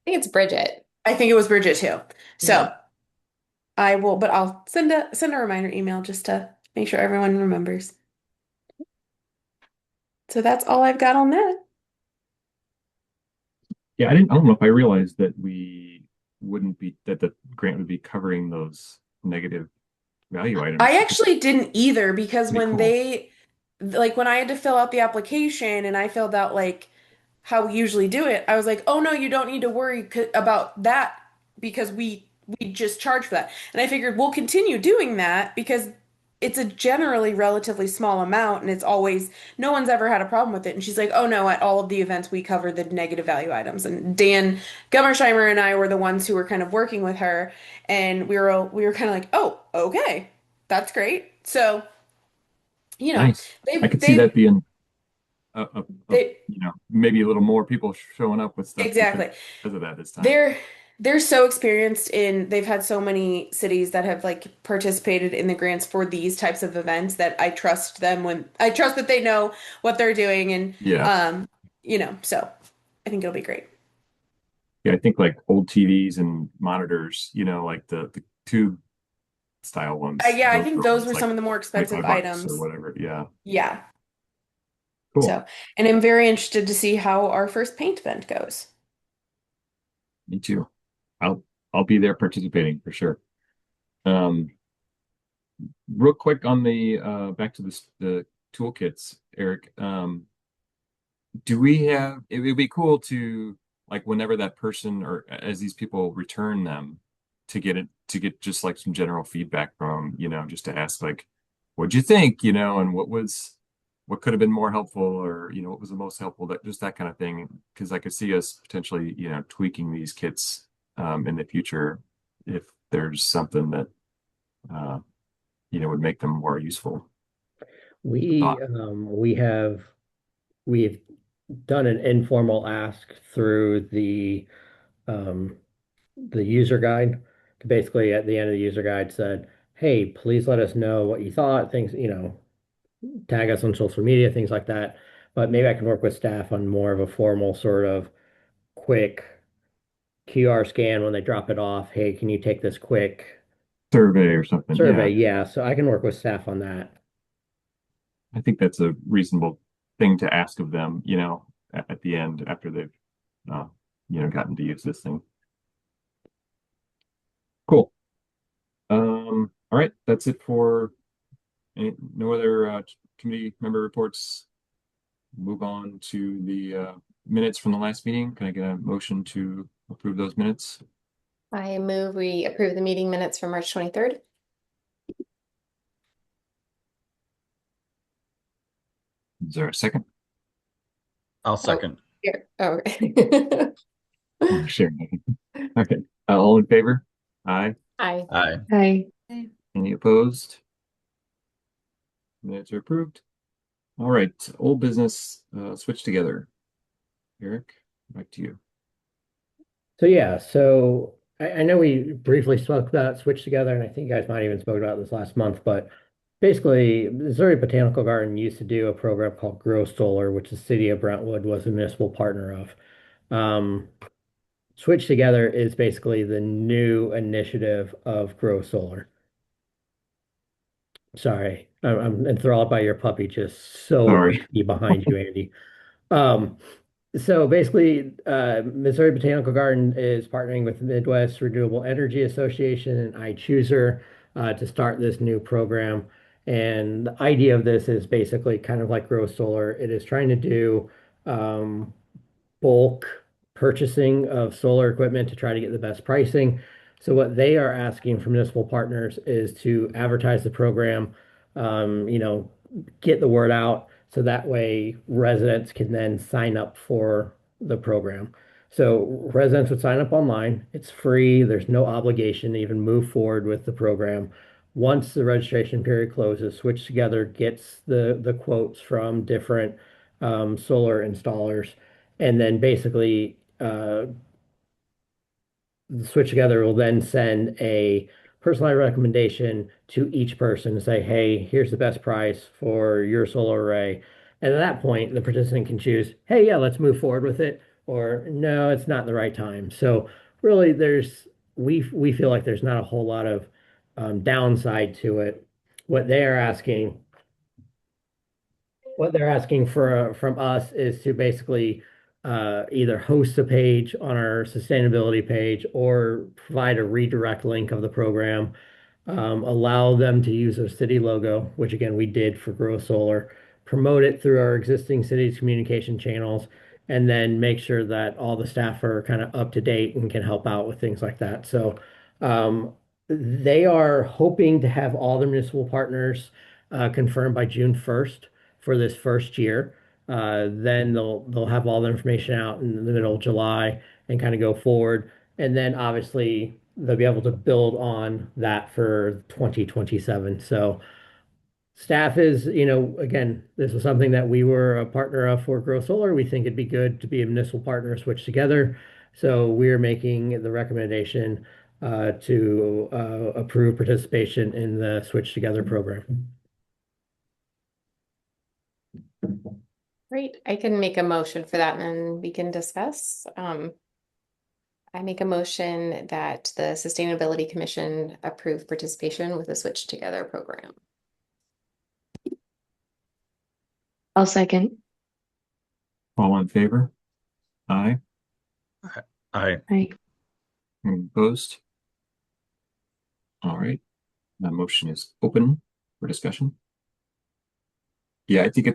think it's Bridget. I think it was Bridget too. Yeah. So but I'll send a reminder email just to make sure everyone remembers. So that's all I've got on that. Yeah, I don't know if I realized that that the grant would be covering those negative value I items. actually didn't either because Pretty cool. when I had to fill out the application and I filled out like how we usually do it, I was like, "Oh no, you don't need to worry about that because we just charge for that." And I figured we'll continue doing that because it's a generally relatively small amount and it's always no one's ever had a problem with it. And she's like, "Oh no, at all of the events we cover the negative value items." And Dan Gummersheimer and I were the ones who were kind of working with her, and we were kind of like, "Oh, okay. That's great." So, you know, Nice. I they could see that they being they maybe a little more people showing up with stuff exactly. because of that this time. They're they're so experienced they've had so many cities that have like participated in the grants for these types of events that I trust that they know what they're doing and Yeah. so I think it'll be great. Yeah, I think like old TVs and monitors, like the tube style ones, Yeah, I those think were those always were like some of the more expensive 25 bucks or items. whatever. Yeah. Yeah. Cool. So, and I'm very interested to see how our first paint event goes. Me too. I'll I'll be there participating for sure. Um, Real quick on the back to the toolkits, Eric. do we have, it would be cool to, like, whenever that person or as these people return them, to get just like some general feedback from, just to ask like, what'd you think, and what could have been more helpful, or, what was the most helpful, that just that kind of thing. Because I could see us potentially, tweaking these kits in the future if there's something that uh, would make them more useful. We Thought. we've done an informal ask through um, the user guide. Basically, at the end of the user guide said, "Hey, please let us know what you thought. Things, tag us on social media, things like that." But maybe I can work with staff on more of a formal sort of quick QR scan when they drop it off. Hey, can you take this quick Survey or something. survey? Yeah. Yeah, so I can work with staff on that. I think that's a reasonable thing to ask of them, at the end after they've, uh, gotten to use this thing. Cool. All right, that's it for no other committee member reports. Move on to the minutes from the last meeting. Can I get a motion to approve those minutes? I move we approve the meeting minutes from March 23rd. Is there a second? I'll second. Here. Oh, okay. Sure. Okay. All in favor? Aye. Aye. Aye. Hi. Any opposed? Minutes are approved. All right. Old business switch together. Eric, back to you. So yeah, so I know we briefly spoke about Switch Together, and I think you guys might even spoke about this last month, but basically, Missouri Botanical Garden used to do a program called Grow Solar, which the city of Brentwood was a municipal partner of. Um, Switch Together is basically the new initiative of Grow Solar. Sorry, I'm enthralled by your puppy just so Sorry. happy behind you, Andy. Um, So basically, Missouri Botanical Garden is partnering with the Midwest Renewable Energy Association and iChooser to start this new program. And the idea of this is basically kind of like Grow Solar. It is trying to do um, bulk purchasing of solar equipment to try to get the best pricing. So what they are asking from municipal partners is to advertise the program, get the word out so that way residents can then sign up for the program. So residents would sign up online. It's free. There's no obligation to even move forward with the program. Once the registration period closes, Switch Together gets the quotes from different solar installers, and then basically the Switch Together will then send a personalized recommendation to each person to say, hey, here's the best price for your solar array. And at that point, the participant can choose, hey, yeah, let's move forward with it, or no, it's not the right time. So really, we feel like there's not a whole lot of downside to it. What they are asking what they're asking for from us is to basically either host a page on our sustainability page or provide a redirect link of the program, allow them to use a city logo, which again we did for Grow Solar, promote it through our existing city's communication channels, and then make sure that all the staff are kind of up to date and can help out with things like that. So they are hoping to have all the municipal partners confirmed by June 1st for this first year. Then they'll have all the information out in the middle of July and kind of go forward. And then obviously they'll be able to build on that for 2027. So staff is, again, this was something that we were a partner of for Grow Solar. We think it'd be good to be a municipal partner switch together. So we're making the recommendation to approve participation in the Switch Together program. Great. I can make a motion for that and then we can discuss. I make a motion that the Sustainability Commission approve participation with the Switch Together program. I'll second. All in favor? Aye. Aye. Hi. Any opposed? All right. That motion is open for discussion. Yeah, I think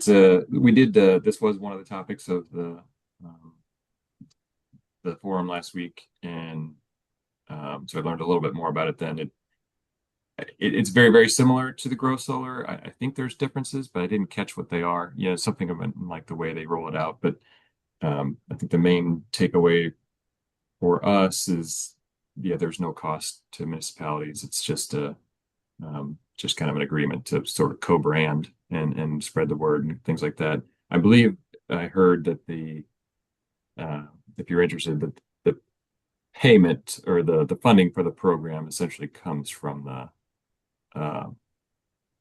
we did, this was one of the topics of um, the forum last week. And so I learned a little bit more about it then. It's very, very similar to the Grow Solar. I think there's differences, but I didn't catch what they are. Something about like the way they roll it out. But I think the main takeaway for us is, yeah, there's no cost to municipalities. It's just kind of an agreement to sort of co-brand and spread the word and things like that. I believe I heard that uh, if you're interested, that the payment or the funding for the program essentially comes from uh,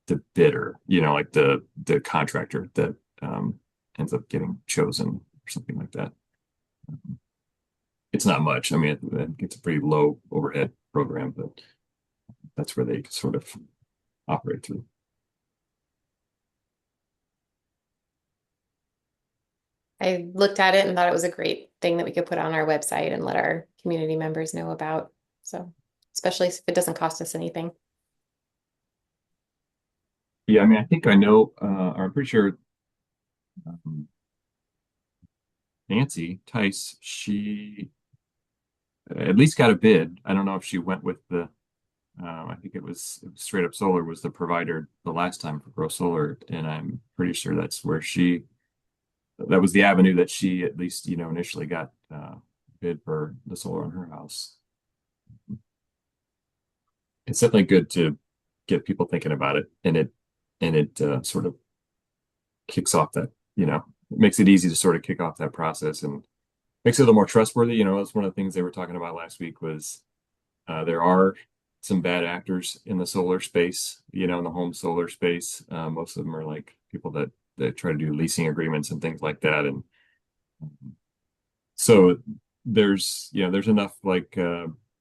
the bidder, like the contractor that ends up getting chosen or something like that. It's not much. I mean, it's a pretty low overhead program, but that's where they sort of operate through. I looked at it and thought it was a great thing that we could put on our website and let our community members know about. So, especially if it doesn't cost us anything. Yeah, I mean, I think I know, or I'm pretty sure um, Nancy Tice, she at least got a bid. I don't know if she went with I think it was Straight Up Solar was the provider the last time for Grow Solar, and I'm pretty sure that was the avenue that she at least, initially got bid for the solar on her house. It's definitely good to get people thinking about it, and it sort of kicks off it makes it easy to sort of kick off that process and makes it a little more trustworthy. That's one of the things they were talking about last week was there are some bad actors in the solar space, in the home solar space. Most of them are like people that try to do leasing agreements and things like that. And so there's enough like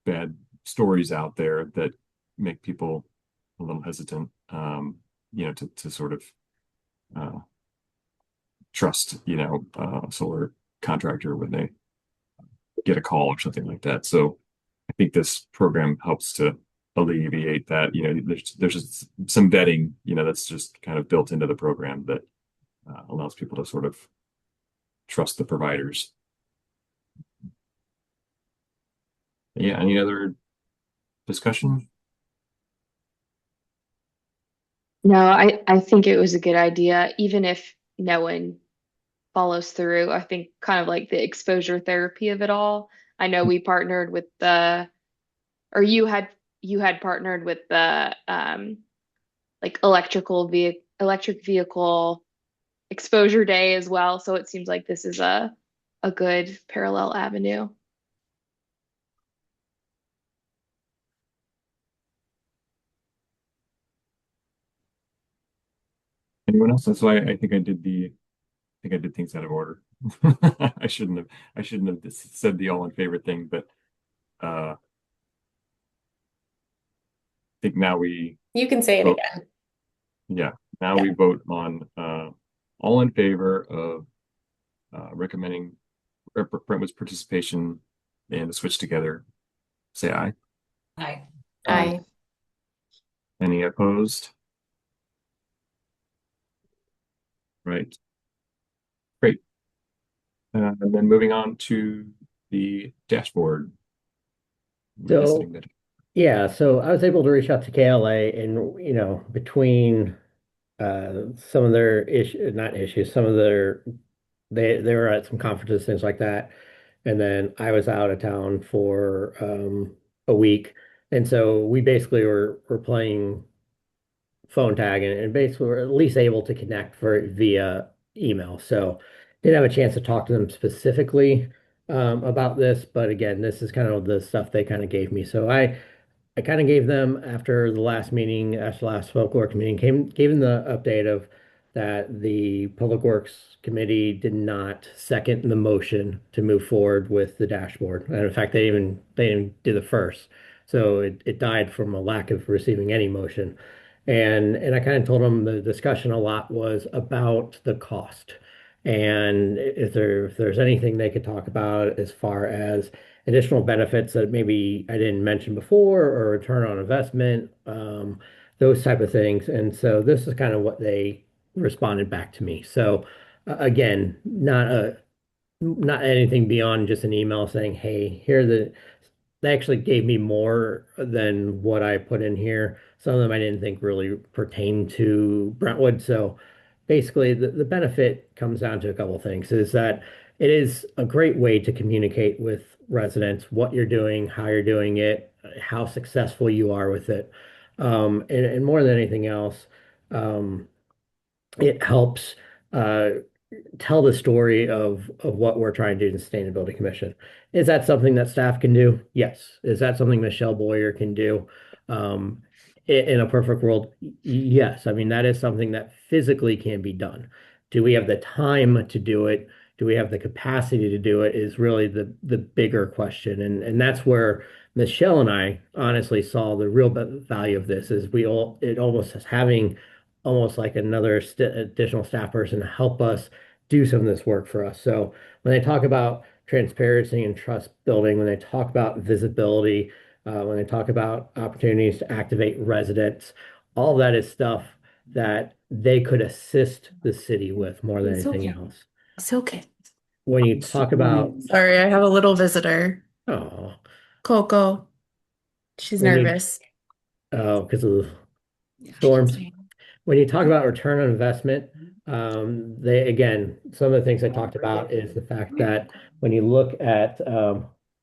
bad stories out there that make people a little hesitant, to sort of uh, trust, a solar contractor when they get a call or something like that. So I think this program helps to alleviate that. There's just some vetting, that's just kind of built into the program that allows people to sort of trust the providers. Yeah, any other discussion? No, I think it was a good idea, even if no one follows through. I think kind of like the exposure therapy of it all. I know we partnered with or you had partnered with the like electric vehicle exposure day as well. So it seems like this is a good parallel avenue. Anyone else? That's why I think I did things out of order. I shouldn't have said the all in favor thing, but I think now we You can say it vote. again. Yeah, now Yeah. we vote on all in favor of recommending Brentwood's participation in the switch together. Say aye. Aye. I Any opposed? Right. Great. And then moving on to the dashboard, revisiting So that. yeah, so I was able to reach out to KLA and between some of their issue not issues, some of their they were at some conferences, things like that. And then I was out of town for a week. And so we basically were playing phone tag and basically we're at least able to connect via email. So didn't have a chance to talk to them specifically about this, but again, this is kind of the stuff they kind of gave me. So I kind of gave them after the last meeting, after the last Public Works meeting, gave them the update of that the Public Works Committee did not second the motion to move forward with the dashboard. And in fact, they didn't do the first. So it died from a lack of receiving any motion. And I kind of told them the discussion a lot was about the cost. And if there's anything they could talk about as far as additional benefits that maybe I didn't mention before or return on investment, those type of things. And so this is kind of what they responded back to me. So again, not anything beyond just an email saying, "Hey, here are the." They actually gave me more than what I put in here. Some of them I didn't think really pertained to Brentwood. So basically, the benefit comes down to a couple of things, is that it is a great way to communicate with residents what you're doing, how you're doing it, how successful you are with it. And more than anything else, um, it helps uh, tell the story of what we're trying to do in the Sustainability Commission. Is that something that staff can do? Yes. Is that something Michelle Boyer can do? Um, in a perfect world, yes. I mean, that is something that physically can be done. Do we have the time to do it? Do we have the capacity to do it? Is really the bigger question. And that's where Michelle and I honestly saw the real value of this is it almost is having almost like another st additional staff person to help us do some of this work for us. So when they talk about transparency and trust building, when they talk about visibility, when they talk about opportunities to activate residents, all that is stuff that they could assist the city with more than It's anything okay. else. It's okay. When you talk about, Sorry, I have a little visitor. oh, Coco. She's when you, nervous. oh, because of the Yeah, she's storms. fine. When you talk about return on investment, they again, some of the things I talked about is the fact that when you look at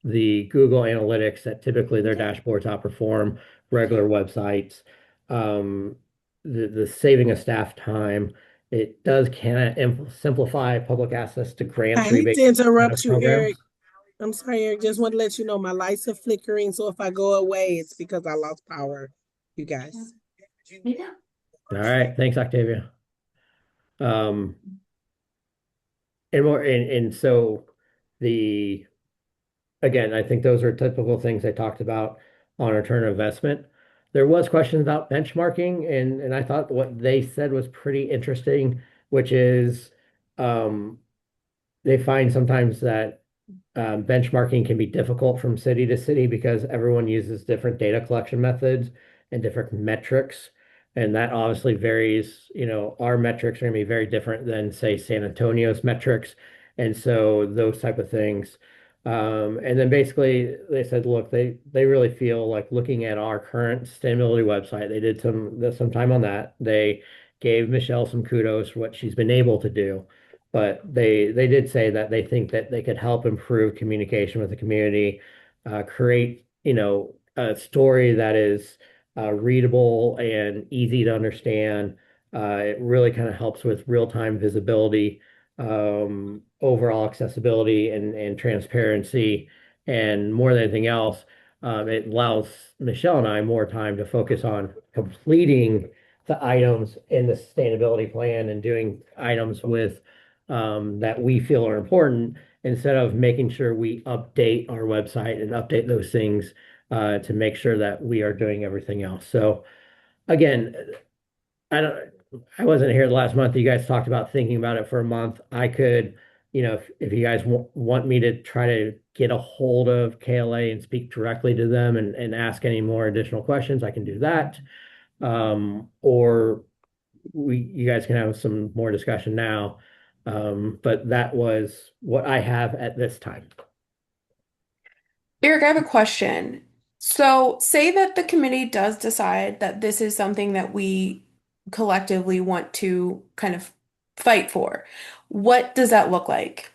the Google Analytics, that typically their dashboards outperform regular websites. Um, the saving of staff time, it does kind of simplify public access to I grants, hate rebates, to and interrupt you, Eric. programs. I'm sorry, Eric. Just want to let you know my lights are flickering. So if I go away, it's because I lost power. You guys. All right, thanks, Octavia. Um, and so the again, I think those are typical things I talked about on return on investment. There was questions about benchmarking, and I thought what they said was pretty interesting, which is um, they find sometimes that benchmarking can be difficult from city to city because everyone uses different data collection methods and different metrics. And that obviously varies. Our metrics are going to be very different than, say, San Antonio's metrics. And so those type of things. And then basically they said, look, they really feel like looking at our current sustainability website, they did some time on that. They gave Michelle some kudos for what she's been able to do. But they did say that they think that they could help improve communication with the community, create, a story that is readable and easy to understand. It really kind of helps with real-time visibility, overall accessibility and transparency. And more than anything else, it allows Michelle and I more time to focus on completing the items in the sustainability plan and doing items with that we feel are important instead of making sure we update our website and update those things to make sure that we are doing everything else. So again, I don't, I wasn't here the last month. You guys talked about thinking about it for a month. I could, if you guys want me to try to get a hold of KLA and speak directly to them and ask any more additional questions, I can do that. Or you guys can have some more discussion now. But that was what I have at this time. Eric, I have a question. So, say that the committee does decide that this is something that we collectively want to kind of fight for. What does that look like?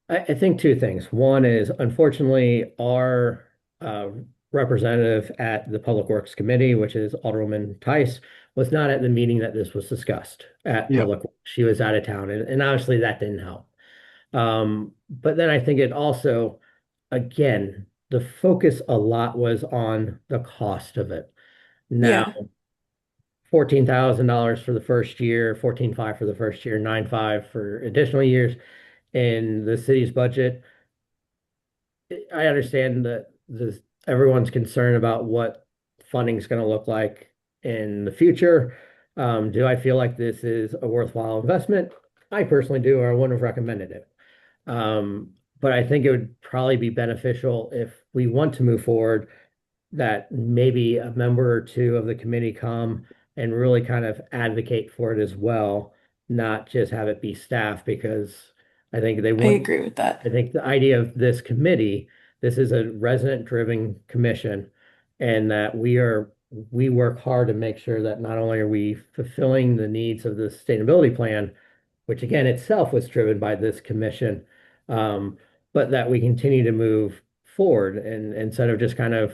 I think two things. One is, unfortunately, our uh, representative at the Public Works Committee, which is Alderwoman Tice, was not at the meeting that this was discussed at Yeah. Public Works. She was out of town, and obviously that didn't help. But then I think it also, again, the focus a lot was on the cost of it. Now, Yeah. $14,000 for the first year, 14.5 for the first year, 9.5 for additional years in the city's budget. I understand that everyone's concerned about what funding is going to look like in the future. Do I feel like this is a worthwhile investment? I personally do, or I wouldn't have recommended it. But I think it would probably be beneficial if we want to move forward that maybe a member or two of the committee come and really kind of advocate for it as well, not just have it be staff because I think they I want, agree with that. I think the idea of this committee, this is a resident-driven commission, and that we work hard to make sure that not only are we fulfilling the needs of the sustainability plan, which again itself was driven by this commission, um, but that we continue to move forward and instead of just kind of,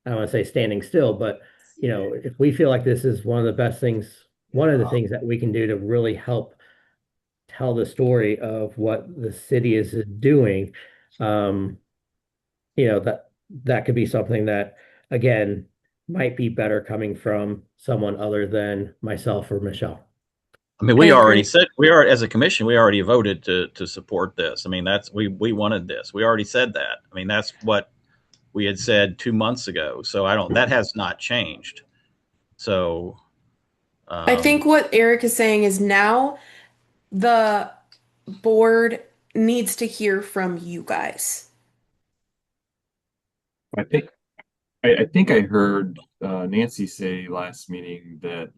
I don't want to say standing still, but if we feel like this is one of the best things, one of the things that we can do to really help tell the story of what the city is doing, um, that could be something that, again, might be better coming from someone other than myself or Michelle. I mean, I we already agree. said we are as a commission. We already voted to support this. I mean, that's we wanted this. We already said that. I mean, that's what we had said 2 months ago. So I don't. That has not changed. So I think um, what Eric is saying is now the board needs to hear from you guys. I think I heard Nancy say last meeting that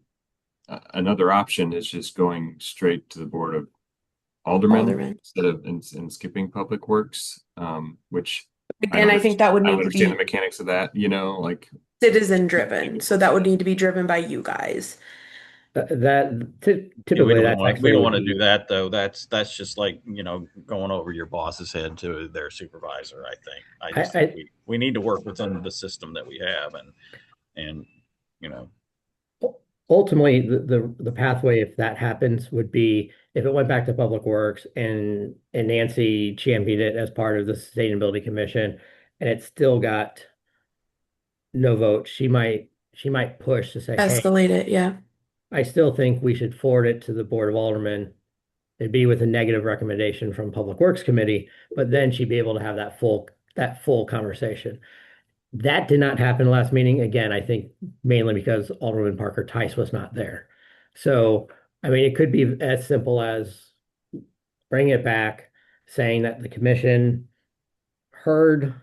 another option is just going straight to the Board of Aldermen Alderman. instead of and skipping Public Works, which Again, I think that would I don't need to understand the be mechanics of that, like citizen driven. So that would need to be driven by you guys. yeah, Yeah. Typically that's we actually don't would want to do be. that though. That's just like going over your boss's head to their supervisor. I think. I I, just think I we need to work within the system that we have and you know ultimately the pathway if that happens would be if it went back to Public Works and Nancy championed it as part of the Sustainability Commission and it still got no vote, she might push to say, hey, Escalate it, yeah. I still think we should forward it to the Board of Aldermen. It'd be with a negative recommendation from Public Works Committee, but then she'd be able to have that full conversation. That did not happen last meeting. Again, I think mainly because Alderman Parker Tice was not there. So, I mean, it could be as simple as bringing it back, saying that the commission heard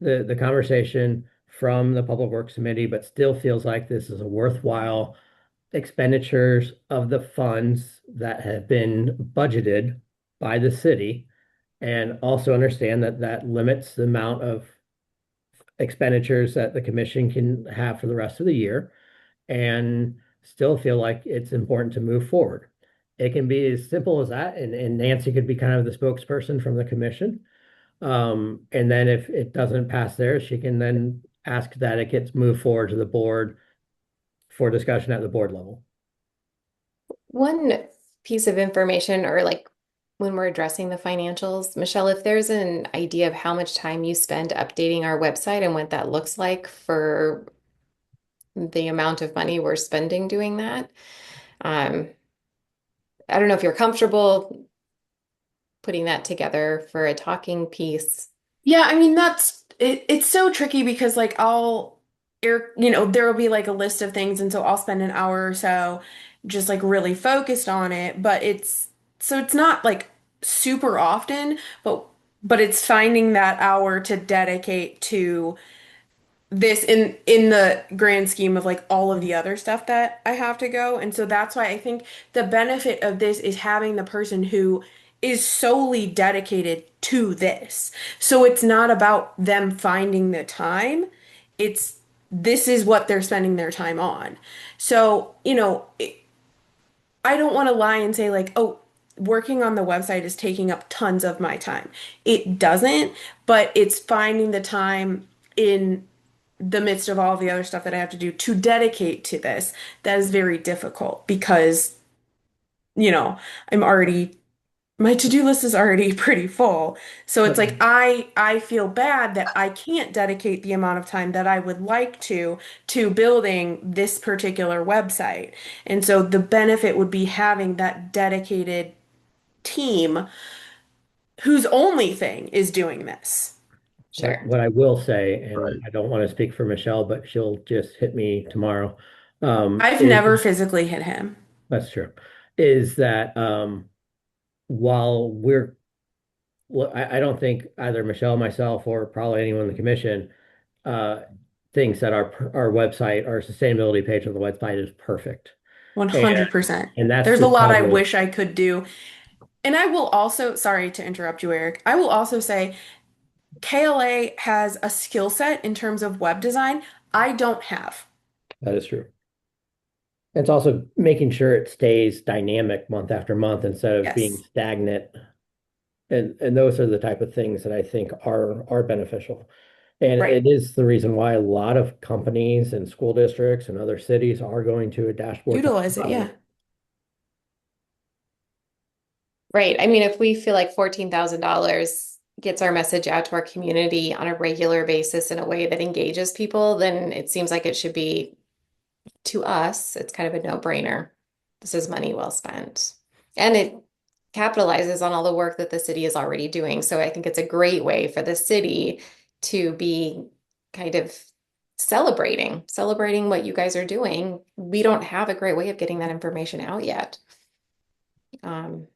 the conversation from the Public Works Committee, but still feels like this is a worthwhile expenditures of the funds that have been budgeted by the city, and also understand that that limits the amount of expenditures that the commission can have for the rest of the year, and still feel like it's important to move forward. It can be as simple as that, and Nancy could be kind of the spokesperson from the commission. And then if it doesn't pass there, she can then ask that it gets moved forward to the board for discussion at the board level. One piece of information, or like when we're addressing the financials, Michelle, if there's an idea of how much time you spend updating our website and what that looks like for the amount of money we're spending doing that, um, I don't know if you're comfortable putting that together for a talking piece. Yeah, I mean that's it, it's so tricky because like there will be like a list of things and so I'll spend an hour or so just like really focused on it, but it's not like super often, but it's finding that hour to dedicate to this in the grand scheme of like all of the other stuff that I have to go. And so that's why I think the benefit of this is having the person who is solely dedicated to this. So it's not about them finding the time. It's this is what they're spending their time on. So, I don't want to lie and say like, oh, working on the website is taking up tons of my time. It doesn't, but it's finding the time in the midst of all the other stuff that I have to do to dedicate to this, that is very difficult because, you know, I'm already my to-do list is already pretty full. So it's But like I feel bad that I can't dedicate the amount of time that I would like to building this particular website. And so the benefit would be having that dedicated team whose only thing is doing this. what Sure. what I will say, and right. I don't want to speak for Michelle, but she'll just hit me tomorrow, I've is never physically hit him. that's true, is that while well, I don't think either Michelle, myself, or probably anyone in the commission uh, thinks that our website, our sustainability page on the website is perfect. And 100%. that's There's a lot because I of wish I could do. And I will also, sorry to interrupt you, Eric. I will also say KLA has a skill set in terms of web design I don't have. that is true. It's also making sure it stays dynamic month after month instead of being Yes, stagnant. And those are the type of things that I think are beneficial. And right. it is the reason why a lot of companies and school districts and other cities are going to a dashboard Utilize it, methodology. yeah. Right. I mean, if we feel like $14,000 gets our message out to our community on a regular basis in a way that engages people, then it seems like it should be, to us, it's kind of a no-brainer. This is money well spent. And it capitalizes on all the work that the city is already doing. So I think it's a great way for the city to be kind of celebrating what you guys are doing. We don't have a great way of getting that information out yet. Um,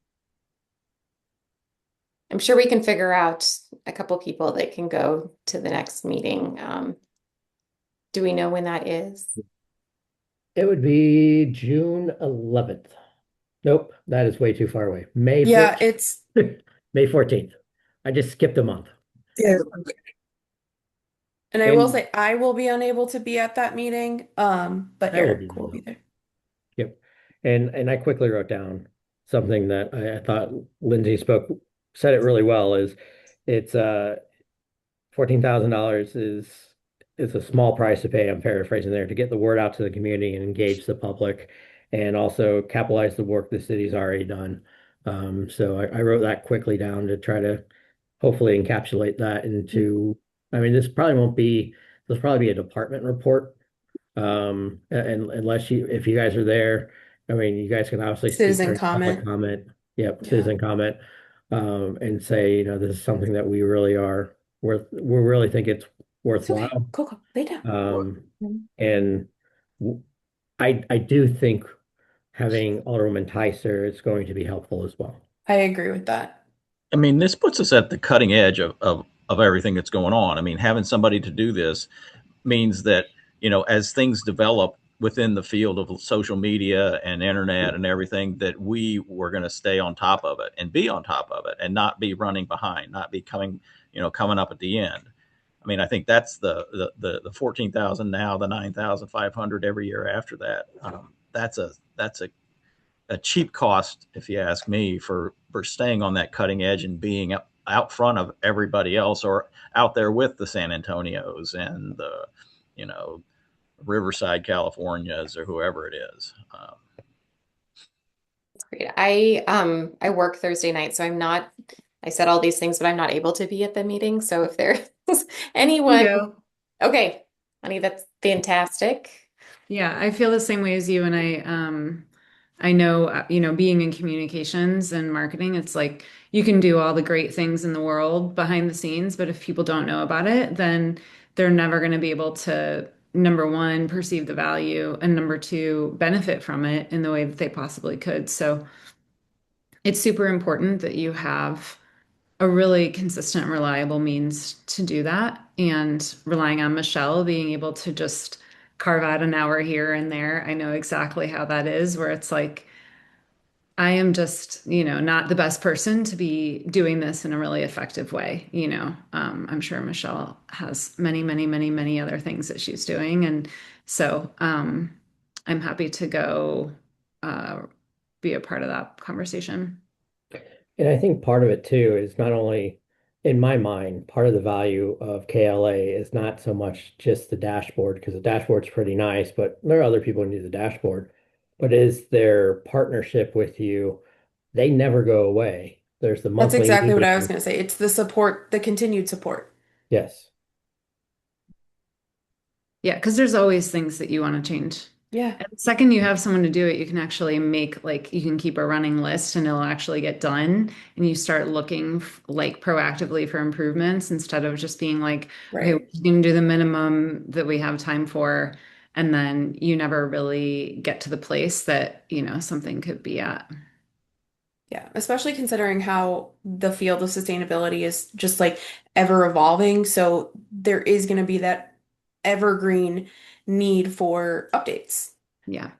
I'm sure we can figure out a couple people that can go to the next meeting. Do we know when that is? It would be June 11th. Nope, that is way too far away. May Yeah, 14th. it's, May 14th. I just skipped a month. Yeah. and I will And say I will be unable to be at that meeting. But I will be Eric will there. be there. Yep. And I quickly wrote down something that I thought Lindsay said it really well is it's $14,000 is a small price to pay. I'm paraphrasing there to get the word out to the community and engage the public and also capitalize the work the city's already done. So I wrote that quickly down to try to hopefully encapsulate that into, I mean, there'll probably be a department report. And unless if you guys are there, I mean, you guys can obviously speak Citizen during public comment. comment. Yep, Yeah. citizen comment. And say, this is something that we really think it's It's okay. worthwhile. Coco, lay down. Um, Mhm. and w- I do think having Alderwoman Tyser is going to be helpful as well. I agree with that. I mean, this puts us at the cutting edge of everything that's going on. I mean, having somebody to do this means that, as things develop within the field of social media and internet and everything, that we were going to stay on top of it and be on top of it and not be running behind, not be coming up at the end. I mean, I think that's the 14,000 now, the 9,500 every year after that. That's a cheap cost, if you ask me, for staying on that cutting edge and being out front of everybody else, or out there with the San Antonios and the, you know, Riverside Californias or whoever it is. That's great. I work Thursday night, so I said all these things, but I'm not able to be at the meeting. So if there's Can anyone, go. okay, honey, that's fantastic. Yeah, I feel the same way as you, and I know, being in communications and marketing, it's like you can do all the great things in the world behind the scenes, but if people don't know about it, then they're never going to be able to, number one, perceive the value, and number two, benefit from it in the way that they possibly could. So it's super important that you have a really consistent and reliable means to do that. And relying on Michelle being able to just carve out an hour here and there. I know exactly how that is, where it's like, I am just, not the best person to be doing this in a really effective way. I'm sure Michelle has many, many, many, many other things that she's doing. And so I'm happy to go uh, be a part of that conversation. And I think part of it too is not only, in my mind, part of the value of KLA is not so much just the dashboard, because the dashboard's pretty nice, but there are other people who need the dashboard, but is their partnership with you. They never go away. There's the That's monthly exactly what I was meeting. going to say. It's the support, the continued support. Yes. Yeah, because there's always things that you want to change. Yeah, And the second you have someone to do it, you can actually you can keep a running list and it'll actually get done. And you start looking like proactively for improvements instead of just being like, okay, we're right. just going to do the minimum that we have time for. And then you never really get to the place that, something could be at. Yeah, especially considering how the field of sustainability is just like ever evolving. So there is going to be that evergreen need for updates. Yeah.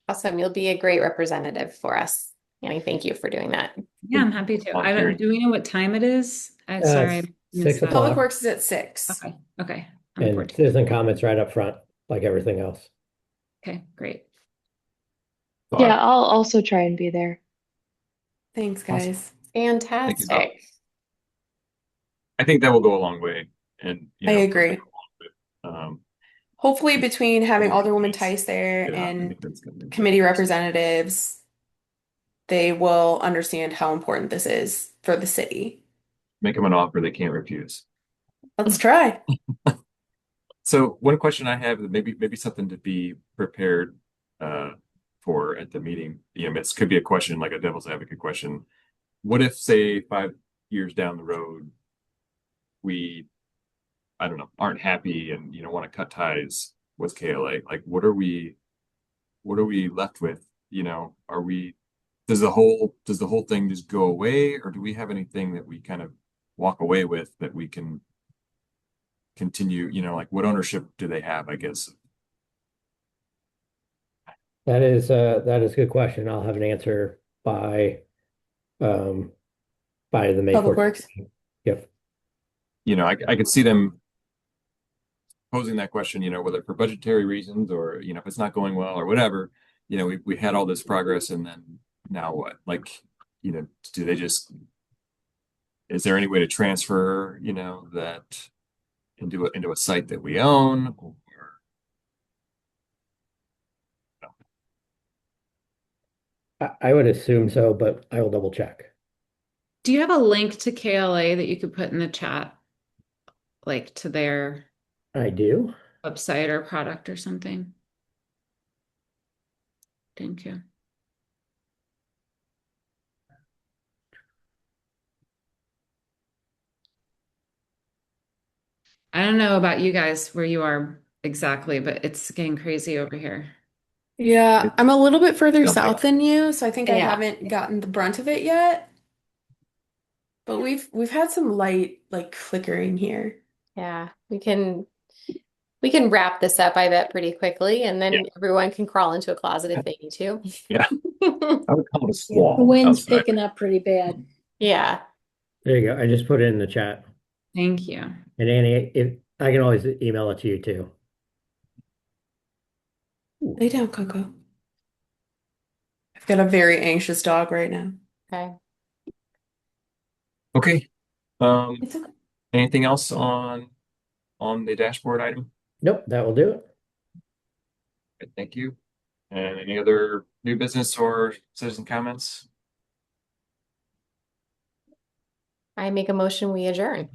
Awesome. You'll be a great representative for us. Annie, thank you for doing that. Yeah, I'm happy to. Volunteering. Do we know what time it is? Sorry, I It's missed six that. Public o'clock, Works is at 6. Okay. Okay. I'm and 14. citizen comments right up front, like everything else. Okay, great. Yeah, I'll also try and be there. Thanks, Awesome. guys. Thank you both. Fantastic. I think that will go a long way, and I agree. Um, Hopefully, between having Alderwoman Yes. Tice there yeah, I and think that's gonna be committee representatives, they will understand how important this is for the city. make them an offer they can't refuse. Let's try. So one question I have, maybe something to be prepared for at the meeting. This could be a question, like a devil's advocate question. What if, say, 5 years down the road, we, I don't know, aren't happy and want to cut ties with KLA? Like, what are we left with? Are we does the whole thing just go away, or do we have anything that we kind of walk away with that we can continue? Like, what ownership do they have, I guess? That is a good question. I'll have an answer um by the May Public 14th. Works. Yep. I could see them posing that question, whether for budgetary reasons or, if it's not going well or whatever, we had all this progress and then now what? Like, do they just, is there any way to transfer, that into a site that we own, or I would assume so, but I will double check. Do you have a link to KLA that you could put in the chat, like to their I do. website or product or something? Thank you. I don't know about you guys where you are exactly, but it's getting crazy over here. Yeah, I'm a little bit further Jumping. south than you, so I think I Yeah. haven't gotten the brunt of it yet. But we've had some light like flickering here. Yeah. We can wrap this up, I bet, pretty quickly, and then Yeah. everyone can crawl into a closet if they need to. Yeah. I would call it a The squall wind's outside. picking up pretty bad. Yeah. There you go. I just put it in the chat. Thank you. And Annie, if I can always email it to you too. Lay down, Coco. I've got a very anxious dog right now. Okay. Okay. It's okay. Anything else on the dashboard item? Nope, that will do it. Okay, thank you. And any other new business or citizen comments? I make a motion, we adjourn.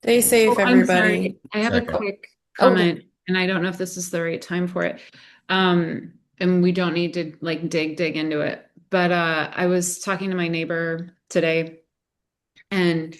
Stay safe, Oh, I'm everybody. sorry. I have a Second. quick Oh, comment, and I don't know if this is the right time for it. And we don't need to like dig into it. But I was talking to my neighbor today, and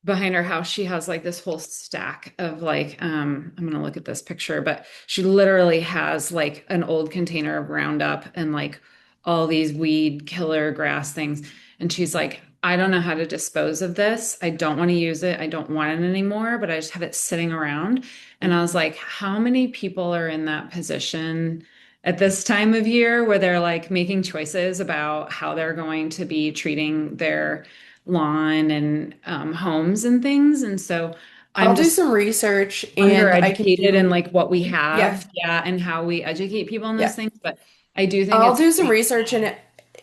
behind her house, she has like this whole stack of like, I'm gonna look at this picture, but she literally has like an old container of Roundup and like all these weed killer grass things. And she's like, I don't know how to dispose of this. I don't want to use it. I don't want it anymore, but I just have it sitting around. And I was like, how many people are in that position at this time of year where they're like making choices about how they're going to be treating their lawn and homes and things. And so I'll I'm do just some research and I can undereducated in do, like what we yeah, have, and how we educate people on those yeah. things. But I do think I'll it's do some great. research and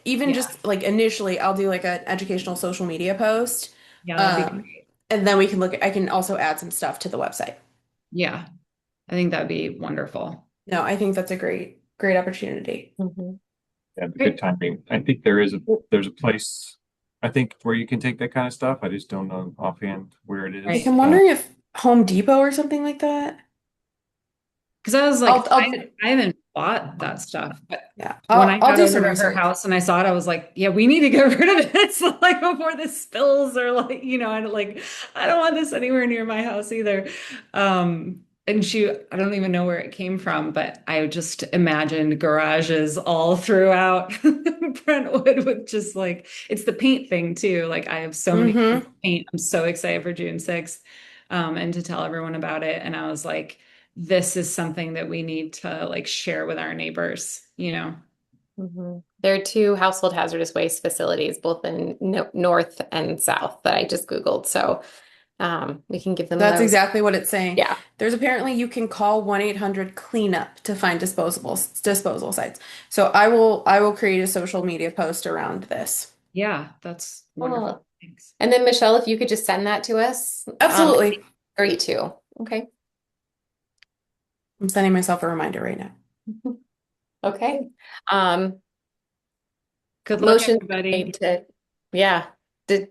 even Yeah. just like initially I'll do like an educational social media post. Yeah, that'd be Um, great. and then we can look at, I can also add some stuff to the website. Yeah, I think that'd be wonderful. No, I think that's a great opportunity. Mhm. Yeah, Great. good timing. I think there's a place, I think, where you can take that kind of stuff. I just don't know offhand where it is. Right. Like I'm wondering if Home Depot or something like that. Because I was like, I'll I haven't bought that stuff, but yeah, when I I'll got do over some to her research. house and I saw it, I was like, yeah, we need to get rid of this like before this spills or like, I don't want this anywhere near my house either. and I don't even know where it came from, but I just imagined garages all throughout Brentwood with just like, it's the paint thing too. Like I have so many Mm-hmm. things to paint. I'm so excited for June 6th, and to tell everyone about it. And I was like, this is something that we need to like share with our neighbors, you know? There are two household hazardous waste facilities, both in north and south, that I just Googled. So we can give them That's those. exactly what it's saying. Yeah. There's apparently you can call 1-800 cleanup to find disposal sites. So I will create a social media post around this. Yeah, that's wonderful. Cool. Thanks. And then Michelle, if you could just send that to us, Absolutely. great too. Okay. I'm sending myself a reminder right now. Okay. Um, Good luck, motion everybody. made to, yeah. I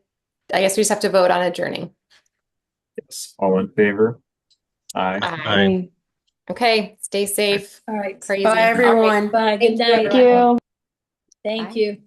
guess we just have to vote on adjourning. Yes. All in favor? Aye. Aye. Okay. Stay safe. All right. Crazy. Bye, All right. everyone. Bye. Thank Good you, night. Thank everyone. you. Thank Bye. you.